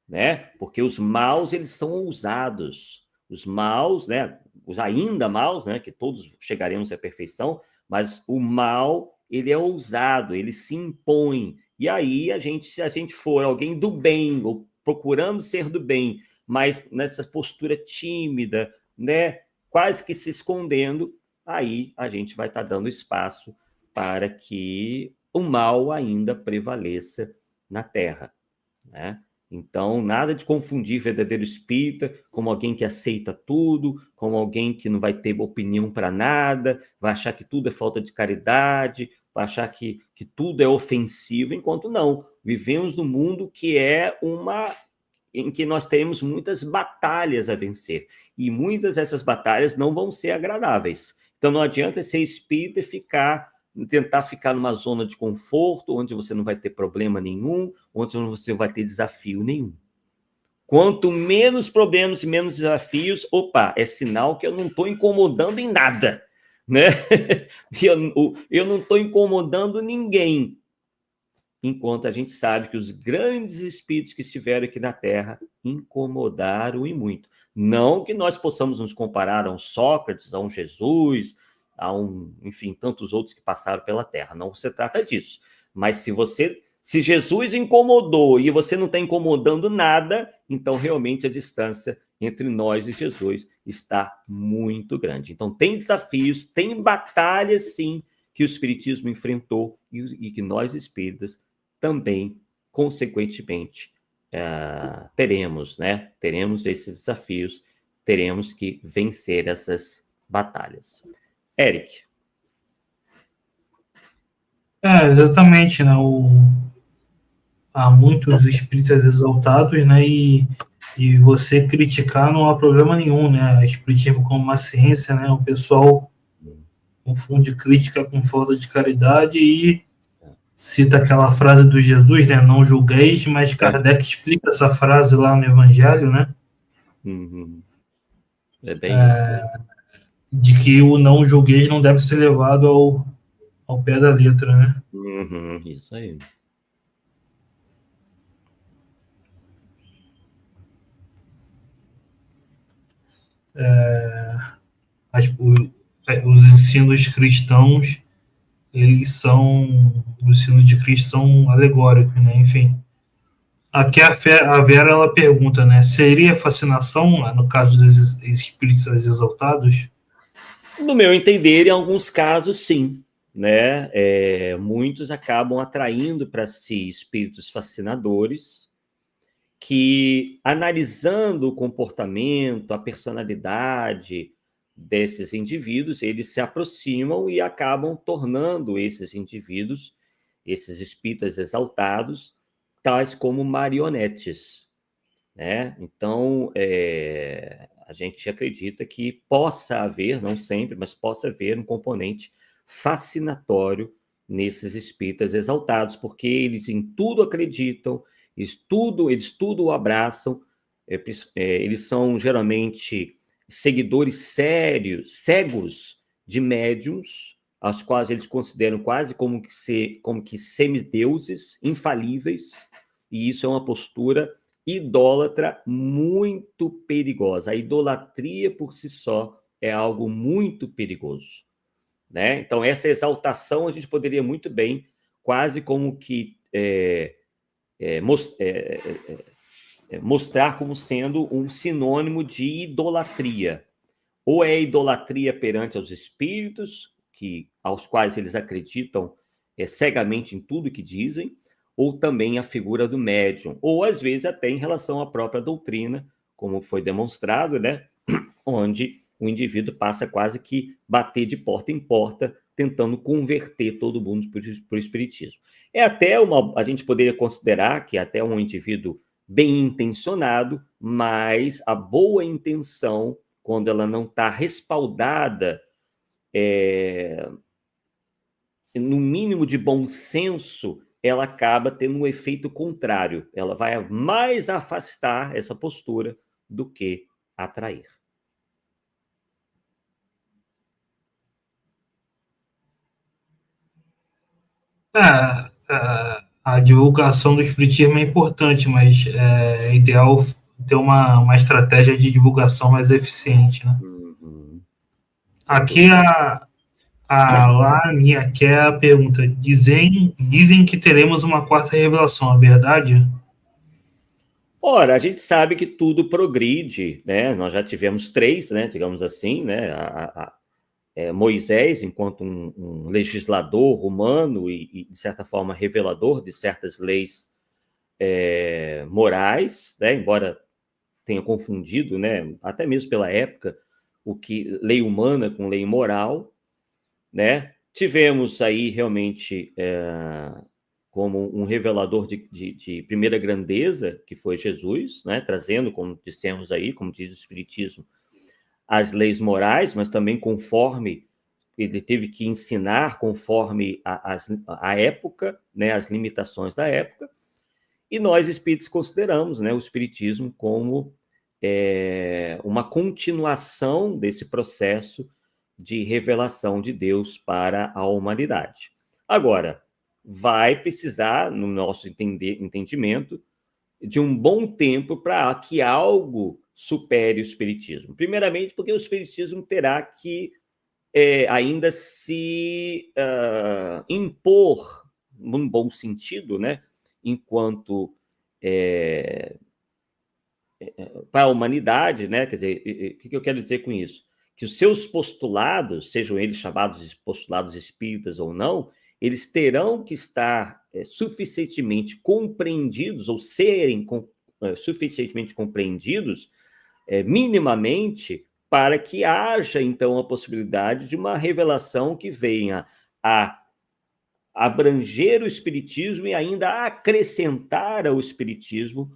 né? Porque os maus, eles são ousados. Os maus, né? Os ainda maus, né? Que todos chegaremos à perfeição, mas o mal, ele é ousado, ele se impõe. E aí, se a gente for alguém do bem, ou procurando ser do bem, mas nessa postura tímida, né? Quase que se escondendo, aí a gente vai estar dando espaço para que o mal ainda prevaleça na Terra, né? Então, nada de confundir verdadeiro espírita como alguém que aceita tudo, como alguém que não vai ter opinião para nada, vai achar que tudo é falta de caridade, vai achar que tudo é ofensivo, enquanto não. Vivemos num mundo que em que nós teremos muitas batalhas a vencer. E muitas dessas batalhas não vão ser agradáveis. Então, não adianta ser espírita e tentar ficar numa zona de conforto, onde você não vai ter problema nenhum, onde você não vai ter desafio nenhum. Quanto menos problemas e menos desafios, é sinal que eu não estou incomodando em nada, né? Eu não estou incomodando ninguém. Enquanto a gente sabe que os grandes espíritos que estiveram aqui na Terra incomodaram e muito. Não que nós possamos nos comparar a um Sócrates, a um Jesus, enfim, tantos outros que passaram pela Terra. Não se trata disso. Mas se Jesus incomodou e você não está incomodando nada, então realmente a distância entre nós e Jesus está muito grande. Então tem desafios, tem batalhas, sim, que o Espiritismo enfrentou e que nós espíritas também, consequentemente, teremos, né? Teremos esses desafios, teremos que vencer essas batalhas. Eric. Exatamente, né? Há muitos espíritas exaltados, né? E você criticar não há problema nenhum, né? Espiritismo como uma ciência, né? O pessoal confunde crítica com falta de caridade e cita aquela frase do Jesus, né? Não julgueis, mas Kardec explica essa frase lá no Evangelho, né? Uhum. É bem isso mesmo. De que o não julgueis não deve ser levado ao pé da letra, né? Uhum, isso aí. Os ensinos cristãos, os ensinos de Cristo são alegóricos, né? Enfim. Aqui a Vera, ela pergunta, né? Seria fascinação, no caso dos espíritos exaltados? No meu entender, em alguns casos, sim, né? Muitos acabam atraindo para si espíritos fascinadores que, analisando o comportamento, a personalidade desses indivíduos, eles se aproximam e acabam tornando esses indivíduos, esses espíritas exaltados, tais como marionetes, né? Então, a gente acredita que possa haver, não sempre, mas possa haver um componente fascinatório nesses espíritas exaltados, porque eles em tudo acreditam, eles tudo abraçam, eles são geralmente seguidores cegos de médiums, aos quais eles consideram quase como que semideuses, infalíveis, e isso é uma postura idólatra muito perigosa. A idolatria por si só é algo muito perigoso, né? Então, essa exaltação a gente poderia muito bem, quase como que mostrar como sendo um sinônimo de idolatria. Ou é idolatria perante os espíritos, aos quais eles acreditam cegamente em tudo que dizem, ou também a figura do médium, ou às vezes até em relação à própria doutrina, como foi demonstrado, né? Onde o indivíduo passa quase que bater de porta em porta, tentando converter todo mundo para o espiritismo. A gente poderia considerar que é até um indivíduo bem intencionado, mas a boa intenção, quando ela não está respaldada no mínimo de bom senso, ela acaba tendo um efeito contrário. Ela vai mais afastar essa postura do que atrair. A divulgação do espiritismo é importante, mas é ideal ter uma estratégia de divulgação mais eficiente, né? Uhum. Aqui a Lani quer a pergunta: dizem que teremos uma quarta revelação, é verdade? Ora, a gente sabe que tudo progride, né? Nós já tivemos 3, né? Digamos assim, né? Moisés, enquanto um legislador humano e, de certa forma, revelador de certas leis morais, né? Embora tenha confundido, né? Até mesmo pela época, o que lei humana com lei moral, né? Tivemos aí realmente como um revelador de primeira grandeza, que foi Jesus, né? Trazendo, como dissemos aí, como diz o Espiritismo, as leis morais, mas também conforme ele teve que ensinar, conforme a época, né? As limitações da época. E nós, espíritos, consideramos, né, o Espiritismo como uma continuação desse processo de revelação de Deus para a humanidade. Agora, vai precisar, no nosso entendimento, de um bom tempo para que algo supere o Espiritismo. Primeiramente, porque o Espiritismo terá que ainda se impor, num bom sentido, né? Enquanto para a humanidade, né? Quer dizer, o que eu quero dizer com isso? Que os seus postulados, sejam eles chamados de postulados espíritas ou não, eles terão que estar suficientemente compreendidos, ou serem suficientemente compreendidos, minimamente, para que haja, então, a possibilidade de uma revelação que venha a abranger o espiritismo e ainda acrescentar ao espiritismo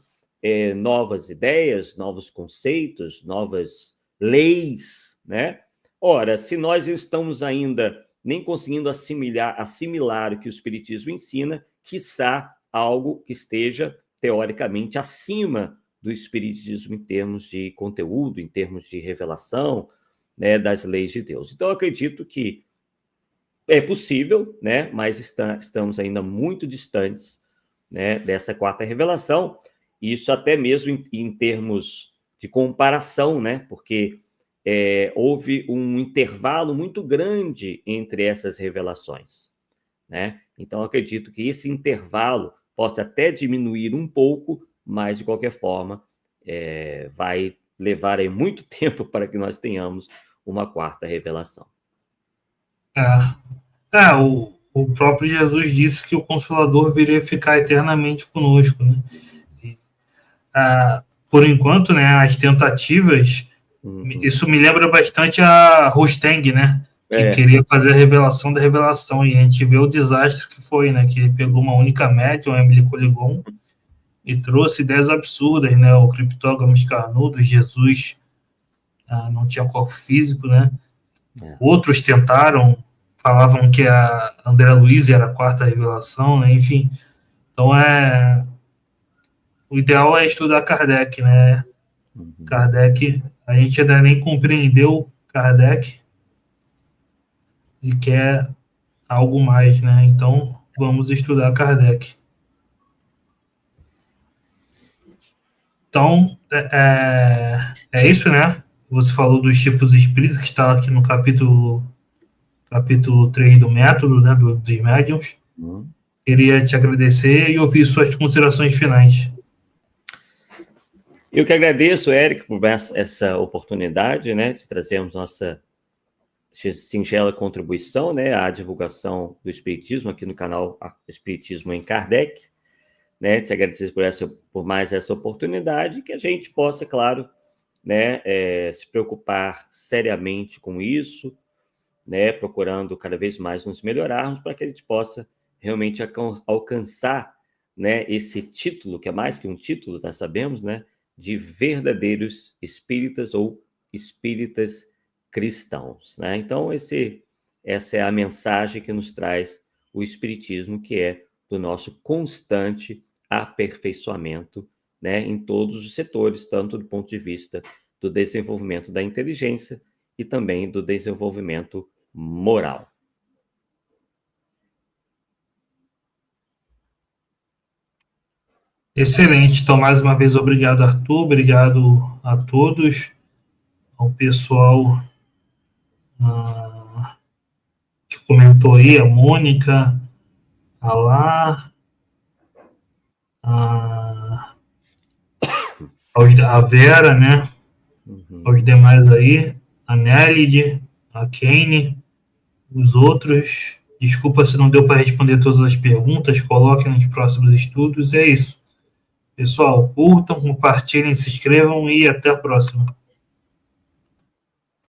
novas ideias, novos conceitos, novas leis, né? Ora, se nós estamos ainda nem conseguindo assimilar o que o Espiritismo ensina, quiçá algo que esteja teoricamente acima do Espiritismo em termos de conteúdo, em termos de revelação, né, das leis de Deus. Então, eu acredito que é possível, né, mas estamos ainda muito distantes, né, dessa quarta revelação. Isso até mesmo em termos de comparação, né? Porque houve um intervalo muito grande entre essas revelações, né? Então, acredito que esse intervalo possa até diminuir um pouco, mas, de qualquer forma, vai levar aí muito tempo para que nós tenhamos uma quarta revelação. O próprio Jesus disse que o Consolador viria ficar eternamente conosco, né? Por enquanto, né, as tentativas, isso me lembra bastante a Rusteng, né, que queria fazer a revelação da revelação, e a gente vê o desastre que foi, né, que ele pegou uma única médium, Emily Coligon, e trouxe ideias absurdas, né, o criptógrafo carnudo, Jesus não tinha corpo físico, né, outros tentaram, falavam que a André Luiz era a quarta revelação, né, enfim, então o ideal é estudar Kardec, né? Kardec, a gente ainda nem compreendeu Kardec e quer algo mais, né? Então, vamos estudar Kardec. Então, é isso, né? Você falou dos tipos espíritas, que está aqui no capítulo 3 do método, né, dos médiuns. Queria te agradecer e ouvir suas considerações finais. Eu que agradeço, Érico, por essa oportunidade, né, de trazermos nossa singela contribuição, né, à divulgação do Espiritismo aqui no canal Espiritismo em Kardec, né, te agradecer por mais essa oportunidade, que a gente possa, claro, né, se preocupar seriamente com isso, né, procurando cada vez mais nos melhorarmos para que a gente possa realmente alcançar, né, esse título, que é mais que um título, nós sabemos, né, de verdadeiros espíritas ou espíritas cristãos, né? Então, essa é a mensagem que nos traz o Espiritismo, que é do nosso constante aperfeiçoamento, né, em todos os setores, tanto do ponto de vista do desenvolvimento da inteligência e também do desenvolvimento moral. Excelente. Então, mais uma vez, obrigado, Arthur. Obrigado a todos, ao pessoal que comentou aí, a Mônica, a Lá, a Vera, né? Aos demais aí, a Nélide, a Kane, os outros. Desculpa se não deu para responder todas as perguntas, coloquem nos próximos estudos. É isso. Pessoal, curtam, compartilhem, se inscrevam e até a próxima.